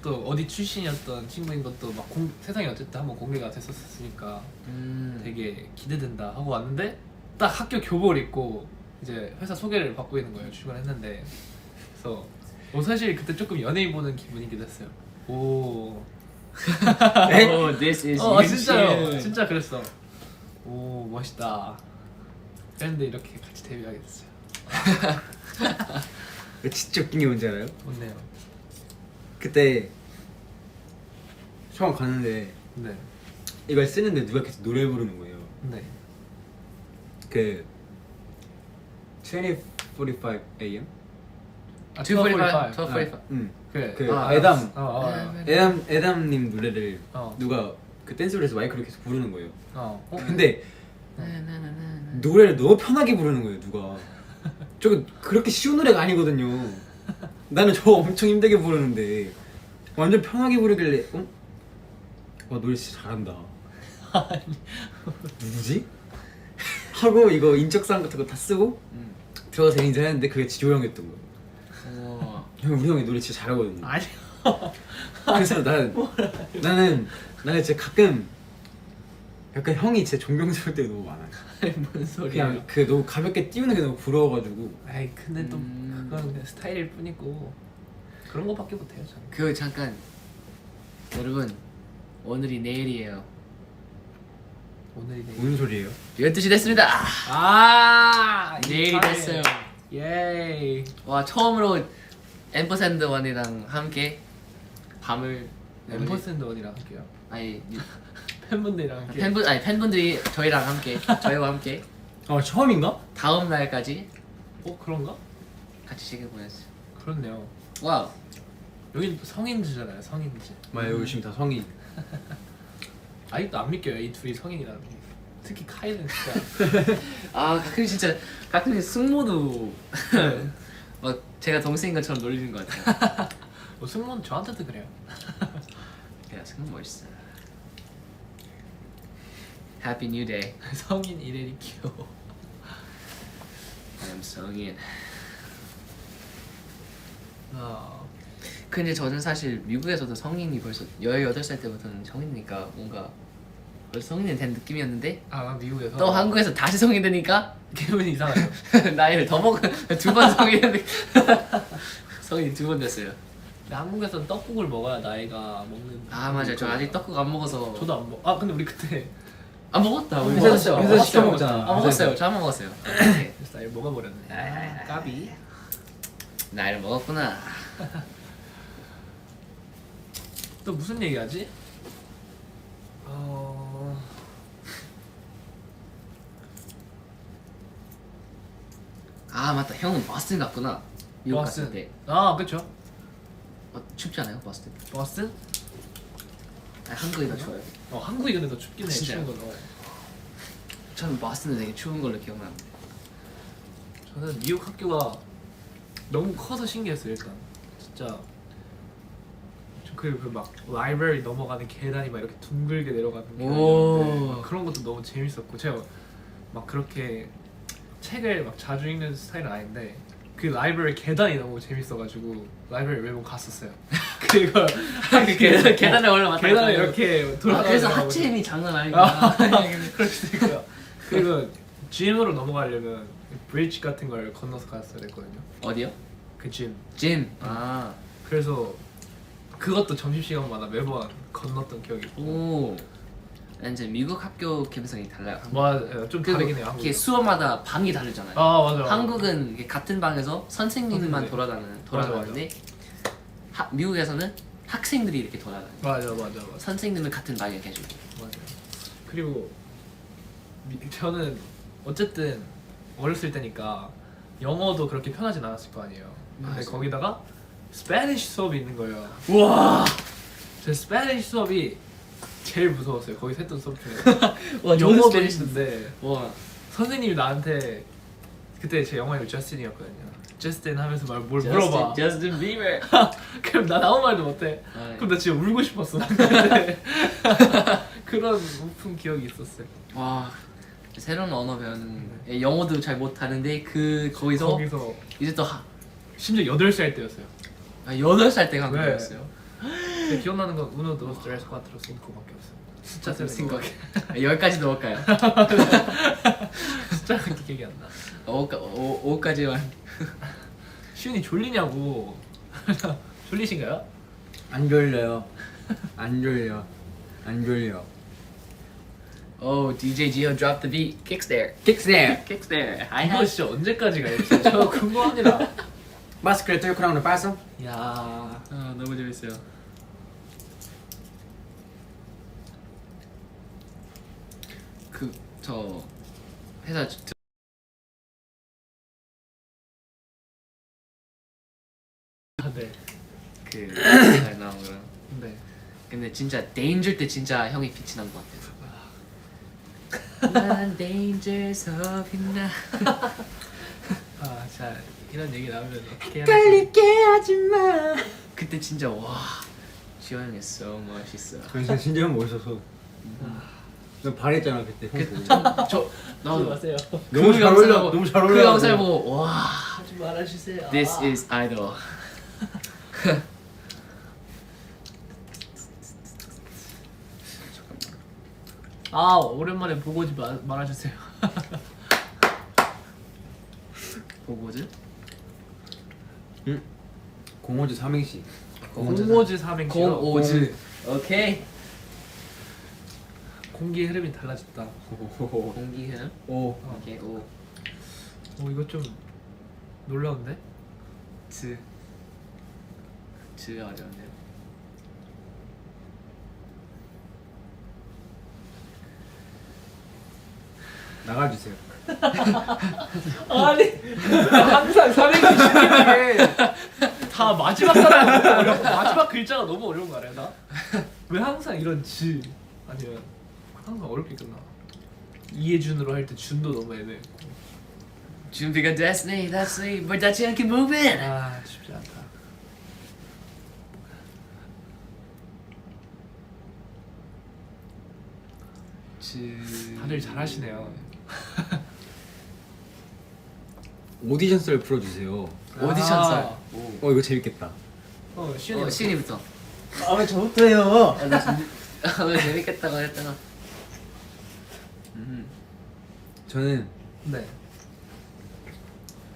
또 어디 출신이었던 친구인 것도 막 세상에 어쨌든 한번 공개가 됐었으니까 되게 기대된다 하고 왔는데 딱 학교 교복을 입고 이제 회사 소개를 받고 있는 거예요. 출근했는데 그래서 사실 그때 조금 연예인 보는 기분이기도 했어요. 오. Oh, this is 진짜요. you. 진짜 그랬어. 오 멋있다. 그런데 이렇게 같이 데뷔하게 됐어요. 진짜 웃긴 게 뭔지 알아요? 좋네요. 그때 처음 갔는데 네. 이걸 쓰는데 누가 계속 노래 부르는 거예요. 네. 그 2045 AM? 245. 245. 그래. 그 아, 에담 네. 에담님 노래를 어. 누가 그 댄스홀에서 마이크로 계속 부르는 거예요. 어. 근데 나나나나. 노래를 너무 편하게 부르는 거예요. 누가 저거 그렇게 쉬운 노래가 아니거든요. 나는 저거 엄청 힘들게 부르는데 완전 편하게 부르길래 와 노래 진짜 잘한다. 누구지? 하고 이거 인적사항 같은 거 다 쓰고 들어가서 인사했는데 그게 지호 형이었던 거예요. 우와. 형 우리 형이 노래 진짜 잘하거든요. 아니. 그래서 나는 진짜 가끔 약간 형이 진짜 존경스러울 때가 너무 많아요. 뭔 소리야? 그냥 그 너무 가볍게 띄우는 게 너무 부러워가지고. 아이 근데 또 그건 그냥 스타일일 뿐이고 그런 거밖에 못해요 저는. 그 잠깐 여러분 오늘이 내일이에요. 오늘이 내일. 무슨 소리예요? 12시 됐습니다. 내일이 이탈. 됐어요. 예이. 와 처음으로 앰퍼샌드 원이랑 함께 밤을 앰퍼샌드 원이랑 할게요. 아니 팬분들이랑 함께. 팬분들이 저희랑 함께 저희와 함께 처음인가? 다음 날까지 그런가? 같이 시간 보냈어요. 그렇네요. 와우. 여긴 또 성인지잖아요. 성인지. 여기 지금 다 성인. 아직도 안 믿겨요. 이 둘이 성인이라는 게. 특히 카이는 진짜. 가끔 승모도 막 제가 동생인 것처럼 놀리는 것 같아요. 승무원 저한테도 그래요. 야 승우 멋있어. Happy New Day. 성인 이래리 귀여워. I am 성인. 근데 근데 저는 사실 미국에서도 성인이 벌써 18살 때부터는 성인이니까 뭔가 벌써 성인이 된 느낌이었는데 미국에서 또 한국에서 다시 성인 되니까 기분이 이상해요. 나이를 더 먹은 2번 성인 성인 2번 됐어요. 근데 한국에서는 떡국을 먹어야 나이가 먹는. 아 맞아요. 저 아직 떡국 안 먹어서. 저도 안 먹. 근데 우리 그때 안 먹었다. 우리 회사에서 먹었어요. 회사 시켜 먹잖아. 아 먹었어요. 저 한 번 먹었어요. 그래서 나이 먹어버렸네. 까비. 나이를 먹었구나. 또 무슨 얘기하지? 아 맞다. 형은 버스턴 갔구나. 미국 갔을 버스턴. 때. 그쵸. 춥지 않아요 버스턴? 버스턴? 아니, 한국이 더 추워요. 한국이 근데 더 춥긴 해. 진짜요? 추운 건. 저는 버스턴은 되게 추운 걸로 기억나는데. 저는 미국 학교가 너무 커서 신기했어요. 일단 진짜 그막 라이브러리 넘어가는 계단이 막 이렇게 둥글게 내려가는 오. 계단이었는데 막 그런 것도 너무 재밌었고 제가 막 그렇게 책을 막 자주 읽는 스타일은 아닌데 그 라이브러리 계단이 너무 재밌어가지고 라이브러리 매번 갔었어요. 그리고 계단에 올라갔다. 계단에 이렇게 돌아가는 그래서 거 하체 힘이 장난 아니구나. 그럴 수도 있고요. 그리고 짐으로 넘어가려면 브리지 같은 걸 건너서 갔어야 됐거든요. 어디요? 그 짐. 짐. 아. 그래서 그것도 점심시간마다 매번 건넜던 기억이 있고. 오. 이제 미국 학교 감성이 달라요. 좀 그리고 다르긴 해요. 이렇게 한국은. 수업마다 방이 다르잖아요. 맞아. 한국은 이게 같은 방에서 선생님만 선생님. 돌아가는데 미국에서는 학생들이 이렇게 돌아다녀요. 맞아. 선생님은 같은 방에 계시고. 맞아. 그리고 저는 어쨌든 어렸을 때니까 영어도 그렇게 편하진 않았을 거 아니에요. 근데 맞아요. 거기다가 스페니쉬 수업이 있는 거예요. 우와. 제 스페니쉬 수업이 제일 무서웠어요. 거기서 했던 수업 중에. 와, 영어 저도 베이스인데 와. 선생님이 나한테 그때 제 영어 이름 저스틴이었거든요. 저스틴 하면서 뭘 물어봐. 저스틴 비버. 그럼 난 아무 말도 못해. 아, 그럼 나 진짜 울고 싶었어. 근데 그런 웃픈 기억이 있었어요. 와. 새로운 언어 배우는 영어도 잘 못하는데 거기서 이제 또 심지어 8살 때였어요. 8살 때가 네. 한국이었어요. 근데 기억나는 건 uno, dos, tres, cuatro, cinco밖에 없어요. 숫자 좀 세는 거. 생각해. 10까지 넣을까요? 숫자가 기억이 안 나. 5까지만. 시윤이 졸리냐고. 졸리신가요? 안 졸려요. 안 졸려. 안 졸려. Oh, DJ Gio dropped the beat. Kicks there. Kicks there. Kicks there. I 이거 have. 진짜 언제까지 가요? 진짜 저 궁금합니다. 마스크를 뚫고 나오는 빠서. 야, 아, 너무 재밌어요. 저 회사 네. 잘 나오고요. 네. 근데 진짜 데인저 때 진짜 형이 빛이 난 것 같아요. 난 데인저에서 빛나. 자 이런 얘기 나오면 어떻게 해야 깔리게 하지마. 그때 진짜 와 지원 형이 so 멋있어. 진짜 진짜 멋있어서. 너 반했잖아 그때. 형 보고. 저 나도 마세요. 너무 잘 어울려. 너무 잘 어울려. 그 영상 보고 와 하지 말아주세요. this is idol. 오랜만에 보고 오지 말아주세요. 보고즈? 응? 공호주 삼행시. 공모즈 삼행시요. 공오즈. 오케이. 공기의 흐름이 달라졌다. 공기 흐름. 오. 오케이 오. 이거 좀 놀라운데? 즈. 즈가 어려운데요. 나가주세요. 아니 항상 삼행시 시키는 게다 마지막 단어가 어려워. 마지막 글자가 너무 어려운 거 알아요? 나? 왜 항상 이런 즈 아니면 항상 어렵게 끝나. 이해준으로 할 때 준도 너무 애매했고 준비가 됐으니 뭘 닿지 않게 move it. 아 쉽지 않다. 다들 잘하시네요. 오디션 썰 풀어주세요. 오디션 썰. 이거 재밌겠다. 시윤이 시은이부터. 아 저부터요. 오늘 재밌겠다고 했다가. 저는 네.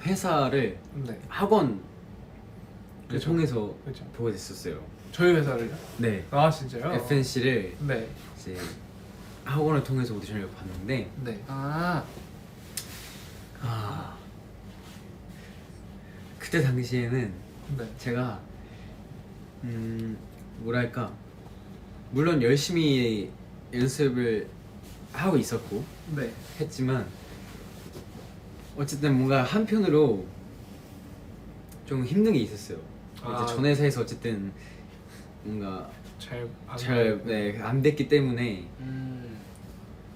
회사를 네. 학원을 그쵸. 통해서 그렇죠. 보게 됐었어요. 저희 회사를요? 네. 아 진짜요? FNC를 네. 이제 학원을 통해서 오디션을 봤는데 네. 그때 당시에는 네. 제가 뭐랄까 물론 열심히 연습을 하고 있었고 네. 했지만 어쨌든 뭔가 한편으로 좀 힘든 게 있었어요. 이제 전 회사에서 어쨌든 뭔가 잘 안 됐기 때문에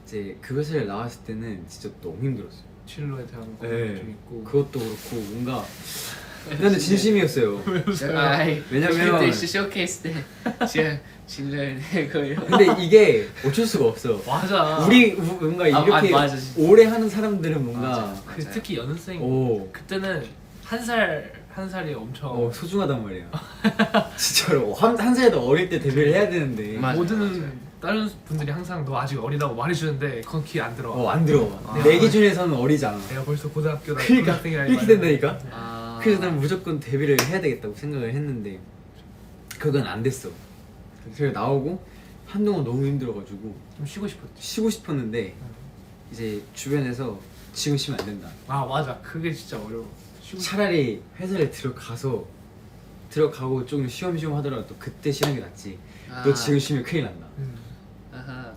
이제 그 회사를 나왔을 때는 진짜 너무 힘들었어요. 진로에 대한 거 네. 좀 있고. 그것도 그렇고 뭔가 근데 진심이었어요. 왜냐면 그때 쇼케이스 때 진짜 진료를 내고요. 근데 이게 어쩔 수가 없어. 맞아. 우리 뭔가 이렇게 맞아, 진짜. 오래 하는 사람들은 뭔가 맞아. 그 특히 연습생 오 그때는 한 살이 엄청 소중하단 말이야. 진짜로 한 살도 어릴 때 데뷔를 해야 되는데 맞아. 모든 다른 분들이 항상 너 아직 어리다고 말해주는데 그건 귀에 안 들어와. 안 들어와. 아. 내 기준에서는 어리잖아. 내가 벌써 고등학교다. 그러니까 고등학생이라니 이렇게 된다니까. 아. 그래서 난 무조건 데뷔를 해야 되겠다고 생각을 했는데 그건 안 됐어. 그래서 나오고 한동안 너무 힘들어가지고 좀 쉬고 싶었지. 쉬고 싶었는데 이제 주변에서 지금 쉬면 안 된다. 아 맞아. 그게 진짜 어려워. 쉬고 차라리 회사를 들어가고 좀 쉬엄쉬엄 하더라도 그때 쉬는 게 낫지. 너 지금 쉬면 큰일 난다. 아하.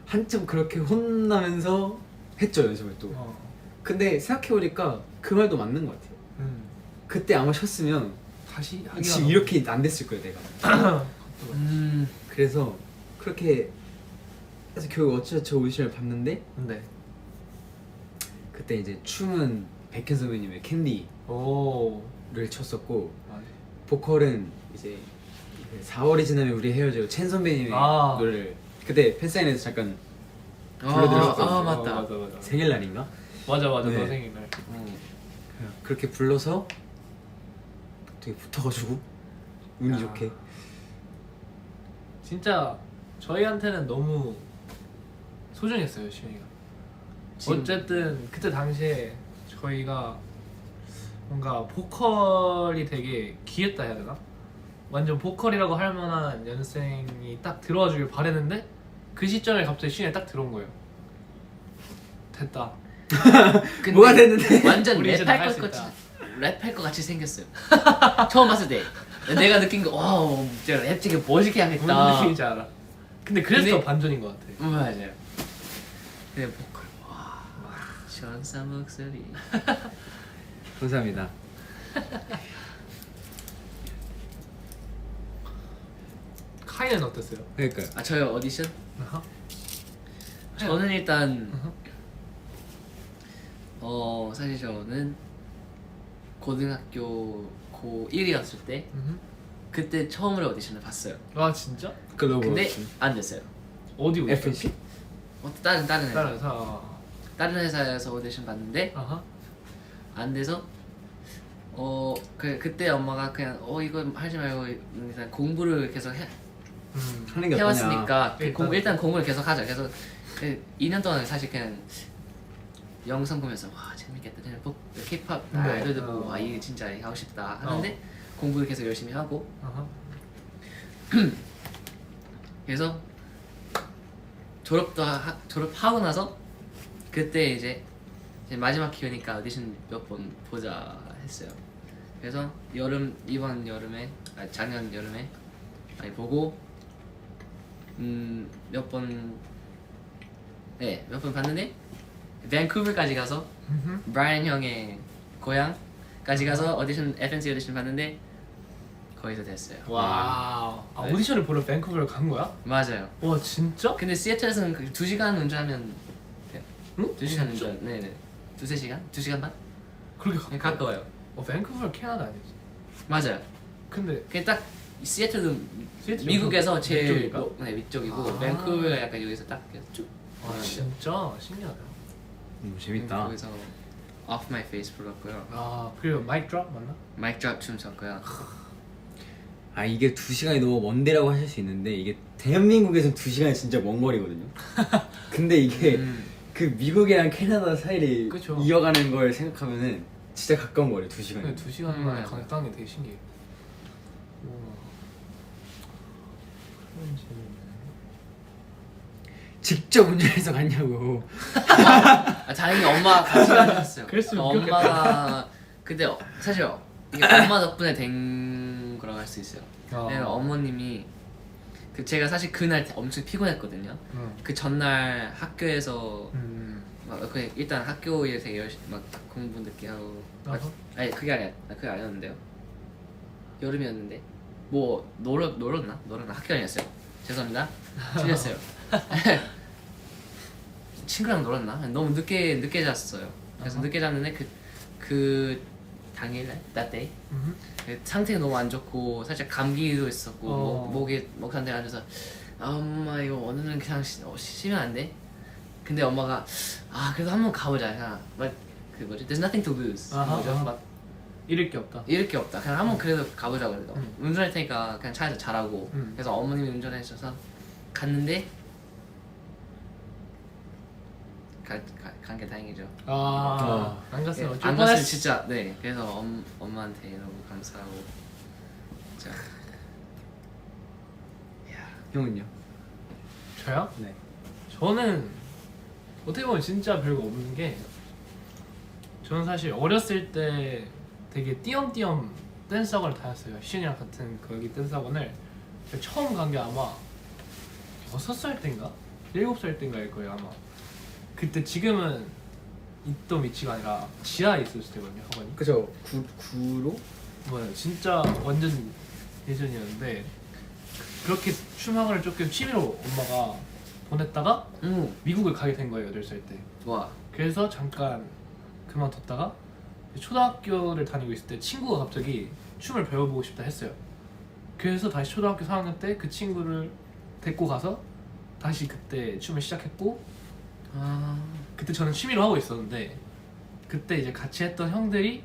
한참 그렇게 혼나면서 했죠 연습을 또. 근데 생각해보니까 그 말도 맞는 것 같아요. 그때 아마 쉬었으면 다시 하기가 지금 너무- 이렇게 안 됐을 거예요 내가. 그래서 그렇게 해서 결국 어쩌저 오디션을 봤는데 네. 그때 이제 춤은 백현 선배님의 캔디를 오. 쳤었고 맞아. 보컬은 이제 4월이 지나면 우리 헤어져 첸 선배님의 아. 노래를 그때 팬사인회에서 잠깐 불러드렸었거든요. 아, 맞다. 맞아. 생일날인가? 맞아. 네. 너 생일날. 그렇게 불러서 되게 붙어가지고 운이 야. 좋게 진짜 저희한테는 너무 소중했어요 시윤이가. 지금- 어쨌든 그때 당시에 저희가 뭔가 보컬이 되게 귀했다 해야 되나? 완전 보컬이라고 할 만한 연생이 딱 들어와 주길 바랬는데 그 시점에 갑자기 시윤이 딱 들어온 거예요. 됐다. 근데 뭐가 됐는데? 완전 우리 이제 랩할 나갈 것 수 같이 있다. 랩할 것 같이 생겼어요. 처음 봤을 때 내가 느낀 거 와우 진짜 랩 되게 멋있게 무슨 하겠다. 느낌인지 알아. 근데 그래서 근데- 더 반전인 것 같아. 맞아요. 근데 보컬 와 시원한 목소리. 감사합니다. 카이는 어땠어요? 그러니까요. 아 저요 오디션? 아하. 저는 일단 어허. 사실 저는 고등학교 고1이었을 때 음흠. 그때 처음으로 오디션을 봤어요. 아 진짜? 글로벌 근데 안 됐어요. 어디 오디션? FNC? 다른 회사. 다른 회사. 다른 회사에서 오디션 봤는데 아하. 안 돼서 그때 엄마가 그냥 이거 하지 말고 일단 공부를 계속 하는 게 해왔으니까 일단- 일단 공부를 계속 하자. 그래서 2년 동안 사실 그냥 영상 보면서 와 재밌겠다. 그냥 K-pop 네. 아이돌들 보고 와 이게 진짜 하고 싶다 하는데 공부를 계속 열심히 하고 아하. 그래서 졸업하고 나서 그때 이제 마지막 기회니까 오디션 몇 번 보자 했어요. 그래서 이번 여름에 작년 여름에 많이 보고 몇 번 봤는데 밴쿠버까지 가서 음흠. 브라이언 형의 고향까지 가서 FNC 오디션 봤는데 거기서 됐어요. 와우. 아, 네? 오디션을 보러 밴쿠버를 간 거야? 맞아요. 와 진짜? 근데 시애틀에서는 2시간 운전하면 돼요. 응? 2시간 운전. 네네. 2-3시간? 2시간 반? 그렇게 그냥 가까워. 가까워요. 밴쿠버 캐나다 아니지? 맞아요. 근데 그게 딱 시애틀도 시애틀 미국에서 제일 위쪽일까? 네, 위쪽이고 아. 밴쿠버가 약간 여기서 딱 이렇게 쭉. 아 진짜 신기하다. 재밌다. 거기서 Off My Face 불렀고요. 아 그리고 마이크 드롭 맞나? 마이크 드랍 춤 췄고요. 아 이게 2시간이 너무 먼데라고 하실 수 있는데 이게 대한민국에서 2시간이 진짜 먼 거리거든요. 근데 이게 그 미국이랑 캐나다 사이를 그쵸. 이어가는 걸 생각하면은 진짜 가까운 거리예요. 2시간이. 근데 2시간 만에 맞아. 가겠다는 게 되게 신기해. 우와. 그런 재미있네. 직접 운전해서 갔냐고. 아, 다행히 엄마가 같이 가셨어요. 그랬으면 엄마가 근데 사실 이게 엄마 덕분에 된 거라고 할 수 있어요. 아. 왜냐면 어머님이 그 제가 사실 그날 엄청 피곤했거든요. 그 전날 학교에서 막 일단 학교에서 막 공부 늦게 하고 아니 그게 아니었는데요. 여름이었는데 뭐 놀았나 학교 아니었어요. 죄송합니다. 틀렸어요. 친구랑 놀았나? 너무 늦게 잤어요. 그래서 늦게 잤는데 그 당일날 that day 상태가 너무 안 좋고 살짝 감기도 있었고 목에 목한 대 앉아서 아, 엄마 이거 오늘은 그냥 쉬면 안 돼? 근데 엄마가 아 그래도 한번 가보자. 그냥 그 뭐지? There's nothing to lose. 뭐죠? 막 잃을 게 없다. 잃을 게 없다. 그냥 한번 그래도 가보자 그래도 운전할 테니까 그냥 차에서 자라고. 그래서 어머님이 운전해 주셔서 갔는데 간 게 다행이죠. 안 갔으면 어쩔 안 갔으면 뻔했어. 진짜 네. 그래서 엄마한테 너무 감사하고 진짜. 형은요? 저요? 네. 저는 어떻게 보면 진짜 별거 없는 게 저는 사실 어렸을 때 되게 띄엄띄엄 댄스학원을 다녔어요. 시윤이랑 같은 거기 댄스학원을 제가 처음 간 게 아마 6살 때인가? 7살 때인가일 거예요 아마. 그때 지금은 있던 위치가 아니라 지하에 있었을 때거든요 학원이. 그죠. 구로? 뭐야 진짜 완전 예전이었는데 그렇게 춤 학원을 조금 취미로 엄마가 보냈다가 미국을 가게 된 거예요 8살 때. 와. 그래서 잠깐 그만뒀다가 초등학교를 다니고 있을 때 친구가 갑자기 춤을 배워보고 싶다 했어요. 그래서 다시 초등학교 4학년 때 그 친구를 데리고 가서 다시 그때 춤을 시작했고 그때 저는 취미로 하고 있었는데 그때 이제 같이 했던 형들이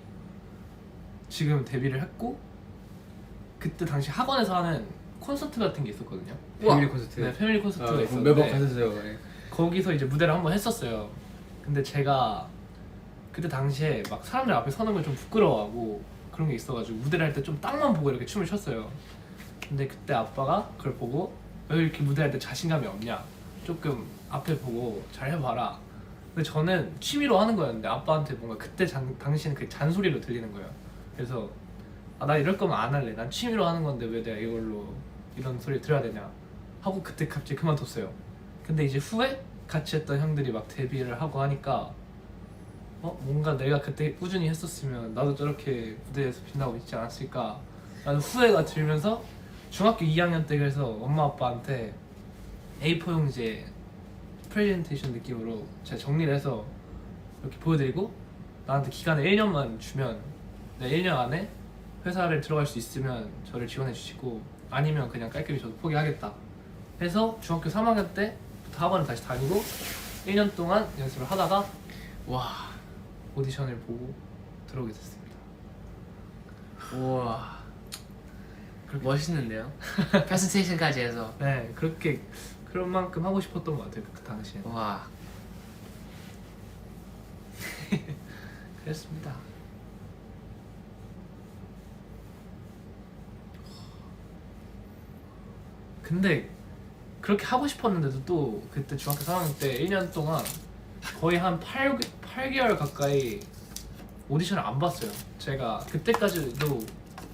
지금 데뷔를 했고 그때 당시 학원에서 하는 콘서트 같은 게 있었거든요. 패밀리 콘서트. 네, 패밀리 콘서트가 있었는데 매번 가셨어요. 네. 거기서 이제 무대를 한번 했었어요. 근데 제가 그때 당시에 막 사람들 앞에 서는 걸 좀 부끄러워하고 그런 게 있어가지고 무대를 할 때 좀 땅만 보고 이렇게 춤을 췄어요. 근데 그때 아빠가 그걸 보고 왜 이렇게 무대할 때 자신감이 없냐, 조금 앞에 보고 잘 해봐라. 근데 저는 취미로 하는 거였는데 아빠한테 뭔가 그때 당시에는 그 잔소리로 들리는 거예요. 그래서 나 이럴 거면 안 할래. 난 취미로 하는 건데 왜 내가 이걸로 이런 소리 들어야 되냐 하고 그때 갑자기 그만뒀어요. 근데 이제 후에 같이 했던 형들이 막 데뷔를 하고 하니까 뭔가 내가 그때 꾸준히 했었으면 나도 저렇게 무대에서 빛나고 있지 않았을까 라는 후회가 들면서 중학교 2학년 때 그래서 엄마 아빠한테 A4 용지에 프레젠테이션 느낌으로 제가 정리를 해서 이렇게 보여드리고 나한테 기간을 1년만 주면 내가 1년 안에 회사를 들어갈 수 있으면 저를 지원해 주시고 아니면 그냥 깔끔히 저도 포기하겠다 해서 중학교 3학년 때부터 학원을 다시 다니고 1년 동안 연습을 하다가 와. 오디션을 보고 들어오게 됐습니다. 우와. 멋있는데요? 프레젠테이션까지 해서. 네, 그렇게 그런 만큼 하고 싶었던 것 같아요 그 당시에. 와. 그랬습니다. 근데 그렇게 하고 싶었는데도 또 그때 중학교 3학년 때 1년 동안 거의 한 8개월 가까이 오디션을 안 봤어요. 제가 그때까지도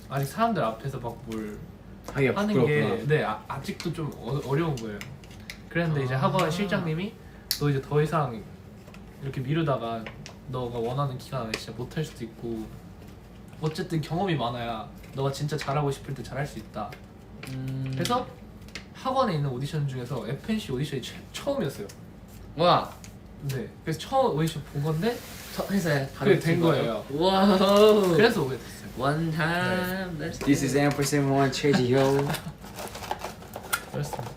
아직 사람들 앞에서 막 뭘 하기가 하는 부끄럽구나. 게 아직도 좀 어려운 거예요. 그랬는데 이제 학원 실장님이 너 이제 더 이상 이렇게 미루다가 너가 원하는 기간 안에 진짜 못할 수도 있고 어쨌든 경험이 많아야 너가 진짜 잘하고 싶을 때 잘할 수 있다. 그래서 학원에 있는 오디션 중에서 FNC 오디션이 처음이었어요. 와. 네. 그래서 처음 오디션 본 건데 회사에 그게 된 거예요. 와우. 그래서 오게 됐어요. One time. 네. Let's This is ampersand one 최지효. 그렇습니다.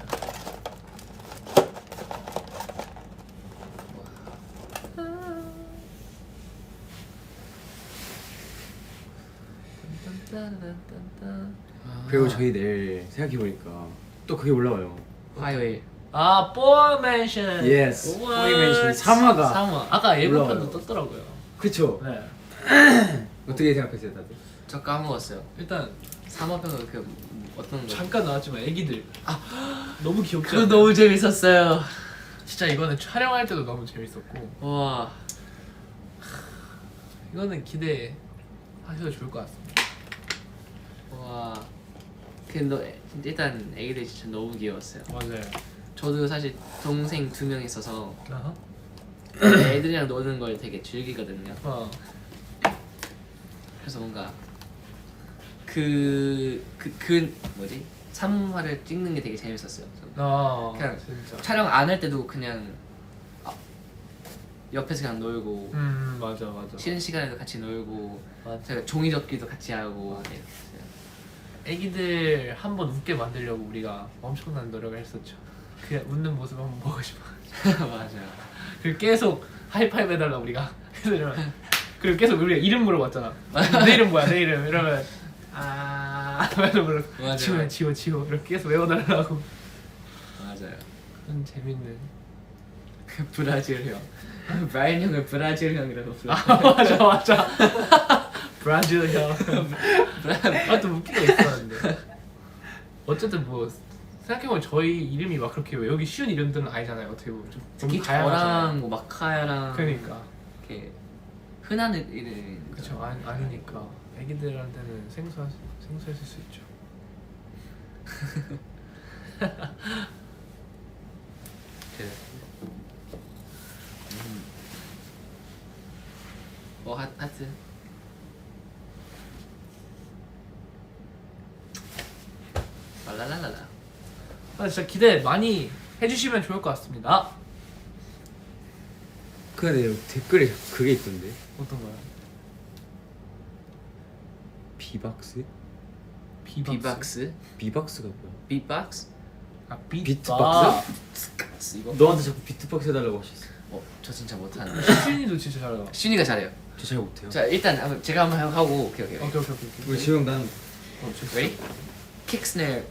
그리고 저희 내일 생각해보니까 또 그게 올라와요. 화요일. 아, Boy Mansion. Yes. 우와. Boy Mansion 3화가 3화. 아까 예고편도 올라와요. 떴더라고요. 그쵸? 네. 어떻게 생각하세요 다들? 저 까먹었어요. 일단 3화편 그 어떤 거? 잠깐 나왔지만 애기들 너무 귀엽지 그거 않나요? 너무 재밌었어요. 진짜 이거는 촬영할 때도 너무 재밌었고 와. 이거는 기대하셔도 좋을 것 같습니다. 와. 근데 일단 애기들 진짜 너무 귀여웠어요. 맞아요. 저도 사실 동생 2명 있어서 아하. 애들이랑 노는 걸 되게 즐기거든요. 그래서 뭔가 그 뭐지? 3화를 찍는 게 되게 재밌었어요. 그냥 진짜. 촬영 안 할 때도 그냥 옆에서 그냥 놀고 맞아. 쉬는 시간에도 같이 놀고 맞아. 제가 종이접기도 같이 하고 네. 애기들 한번 웃게 만들려고 우리가 엄청난 노력을 했었죠. 그냥 웃는 모습 한번 보고 싶어. 맞아요. 그리고 계속 하이파이브 해달라 우리가. 그리고 계속 우리가 이름 물어봤잖아. 내 이름 뭐야? 내 이름 이러면 맞아요. 지호 이렇게 계속 외워달라고. 맞아요. 그런 재밌는. 브라질 형. 브라이언 형을 브라질 형이라고 불러요. 맞아. 브라질 형. 또 웃긴 거 있었는데. 어쨌든 뭐 생각해보면 저희 이름이 막 그렇게 외우기 쉬운 이름들은 아니잖아요. 어떻게 보면 좀 특히 너무 다양하잖아요. 저랑 뭐 마카야랑 그러니까. 이렇게 흔한 이름. 그쵸. 아니니까 애기들한테는 생소했을 수 있죠. 하트. 랄랄랄라. 진짜 기대 많이 해주시면 좋을 것 같습니다. 근데 댓글에 그게 있던데. 어떤 거요? 비박스? 비박스. 비박스가 뭐야? 비박스. 비트박스? 이거. 너한테 자꾸 비트박스 해달라고 하셨어. 저 진짜 못하는. 시윤이도 진짜 잘해요. 슌이가 잘해요. 저 잘 못해요. 자 일단 제가 한번 하고 오케이. 오케이. 우리 지금 난 Ready? Kick snare.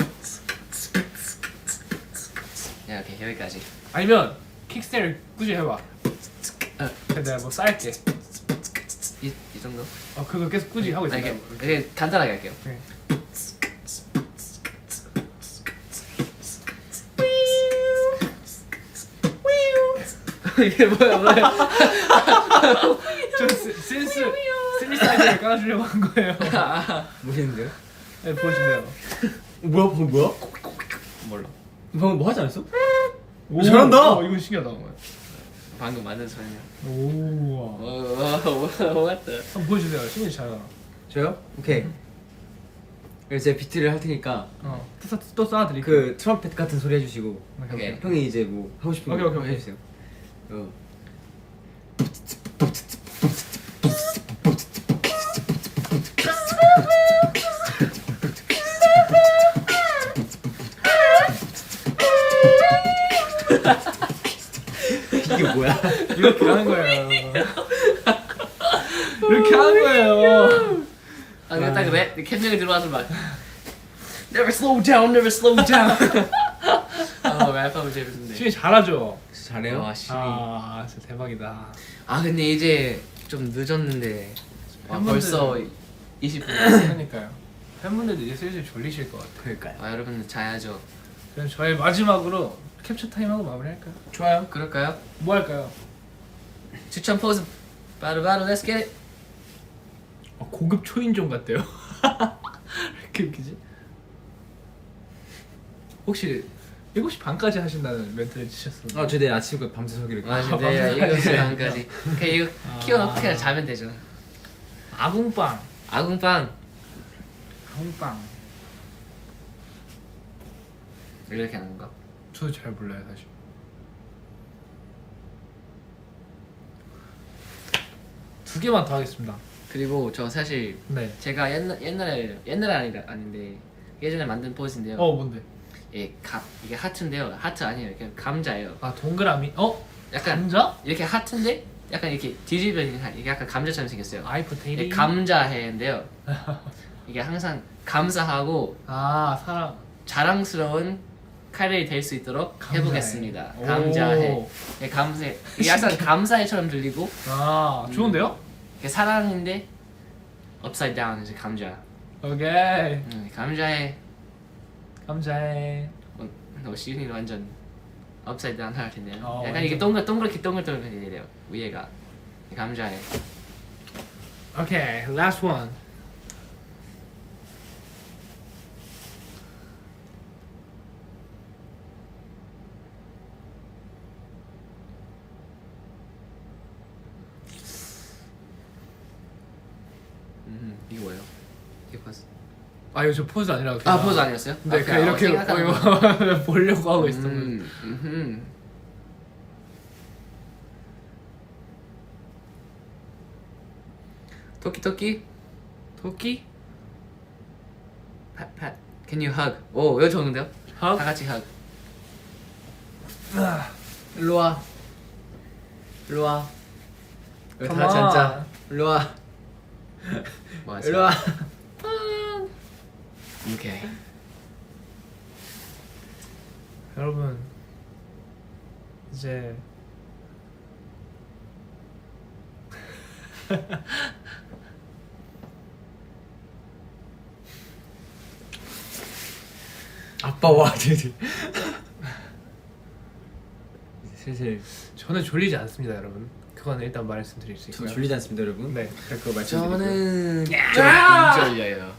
야 오케이 여기까지. 아니면 킥스테를 꾸준히 해봐. 내가 뭐 쌀게. 이 정도? 그거 계속 꾸준히 하고 있어. 이게 간단하게 할게요. 네. 이게 뭐야? 좀 신디사이저를 깔아주려고 한 거예요. 뭐했는데요? 네, 보여주세요. 뭐야 방금 뭐야? 몰라. 방금 뭐 하지 않았어? 오, 잘한다! 이거 신기하다. 방금 만든 소리냐? 오. what the? 한번 보여주세요. 신이 잘하나. 저요? 오케이. 그래서 제가 비트를 할 테니까 또 쌓아드릴게요. 그 트럼펫 같은 소리 해주시고 오케이. 형이 이제 뭐 하고 싶은 오케이, 거 오케이, 오케이. 해주세요. 이게 뭐야? 이렇게 하는 거예요. 이렇게 하는 거예요. 그냥 딱 랩 캠핑에 들어와서 막 Never slow down, never slow down. 랩하면 재밌는데. 신이 잘하죠. 잘해요? 와 씨. 진짜 대박이다. 근데 이제 좀 늦었는데 팬분들- 벌써 20분 됐어요. 그러니까요. 팬분들도 이제 슬슬 졸리실 것 같아요. 그러니까요. 여러분 자야죠. 그럼 저희 마지막으로 캡처 타임하고 마무리할까요? 좋아요. 그럴까요? 뭐 할까요? 추천 포즈 바로바로 Let's get it. 고급 초인종 같대요. 이렇게 웃기지? 혹시 7시 반까지 하신다는 멘트를 치셨어요. 저 내일 아침부터 밤새 서기로 맞아, 밤새 이거 가야 시간까지. 그냥 이거 키워놓고 그냥 자면 되죠. 아궁빵. 아궁빵 아궁빵. 이렇게 하는 건가? 저도 잘 몰라요 사실. 두 개만 더 하겠습니다. 그리고 저 사실 네. 제가 옛날에 아닌데 예전에 만든 포즈인데요. 뭔데? 이게 하트인데요. 하트 아니에요. 그냥 감자예요. 아 동그라미. 약간 감자? 이렇게 하트인데 약간 이렇게 뒤집어지는 이게 약간 감자처럼 생겼어요. 아이 포테이토. 이게 감자해인데요. 이게 항상 감사하고 사랑. 자랑스러운 카레이 될 수 있도록 감사해. 해보겠습니다. 오. 감자해. 감사해. 이게 약간 감사해처럼 들리고 좋은데요? 이게 사랑인데 upside down 이제 감자. 오케이. 감자해. 감자해. 너 시윤이는 완전 upside down 할 텐데요. 약간 완전. 이게 동그랗게 돼요. 위에가 감자해. 오케이. Last one. 이거 뭐예요? 이게 포즈. 이거 저 포즈 아니라고. 포즈 아니었어요? 네, 그냥 이렇게 생각하는 보려고 하고 있어. 토끼. 토끼? pat. Can you hug? 오, 이거 좋은데요? Hug? 다 같이 hug. 일로 와. 일로 와. 여기 다 같이 Come on. 앉자. 일로 와. 뭐 하세요? 일로 와. 오케이. 여러분 이제 아빠와 아들이. 슬슬. 저는 졸리지 않습니다, 여러분. 그건 일단 말씀드릴 수 저 있고요. 졸리지 않습니다, 여러분. 네. 그거 말씀드리고. 저는 조금 졸려요.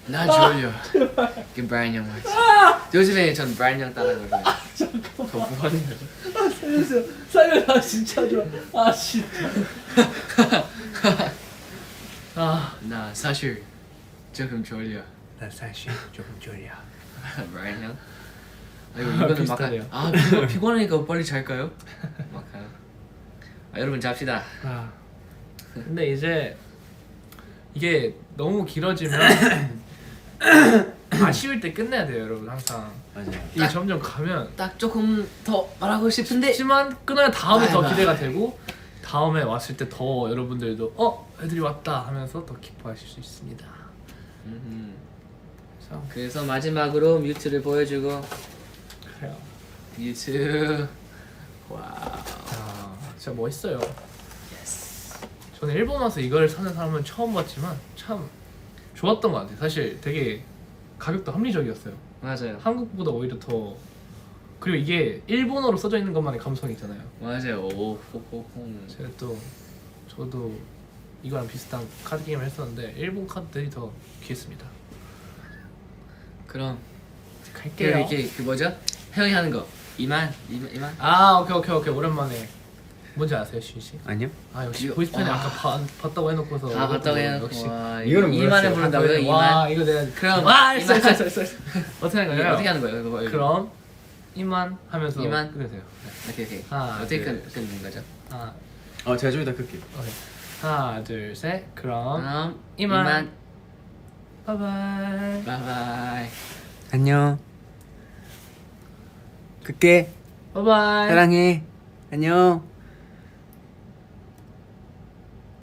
나 졸려. 그 브라이언 형 말지. 요즘에 전 브라이언 형 따라가거든요. 저 뭐하는 거야? 살려 진짜 좋아. 진짜. 나 사실 조금 졸려. 나 사실 조금 졸려. 브라이언 형? 이거는 비슷하네요. 피곤하니까 빨리 잘까요? 여러분 잡시다. 근데 이제 이게 너무 길어지면 아쉬울 때 끝내야 돼요, 여러분. 항상 맞아요. 이게 점점 가면 딱 조금 더 말하고 싶은데 하지만 끝나면 다음에 더 바이바이. 기대가 되고 다음에 왔을 때 더 여러분들도 애들이 왔다 하면서 더 기뻐하실 수 있습니다. 그래서 마지막으로 뮤트를 보여주고 그래요. 뮤트. 와우. 진짜 멋있어요. 저는 일본 와서 이걸 사는 사람은 처음 봤지만 참 좋았던 것 같아요. 사실 되게 가격도 합리적이었어요. 맞아요. 한국보다 오히려 더, 그리고 이게 일본어로 써져 있는 것만의 감성이 있잖아요. 맞아요. 오, 호호호. 제가 또 저도 이거랑 비슷한 카드 게임을 했었는데 일본 카드들이 더 귀했습니다. 그럼 갈게요. 이게 그 뭐죠? 형이 하는 거. 이만. 오케이 오랜만에. 뭔지 아세요, 신 씨? 아니요? 역시 이거- 보이스팬이 와. 아까 봤다고 해놓고서 봤다고 해요. 역시. 와, 이거는 이만을 몰랐어요. 부른다고요? 와 이만. 이거 내가 그럼 알았어. 이만. 어떻게 하는 이게 거예요? 어떻게 하는 거예요? 이거 그럼 이만 하면서 이만? 끊으세요. 오케이. 하나, 어떻게 둘, 끊는 거죠? 제가 좀 이따 끌게요. 오케이. 하나 둘 셋. 그럼 그럼 이만. 바이바이. 바이바이. 안녕. 끌게. 바이바이. 사랑해. 안녕.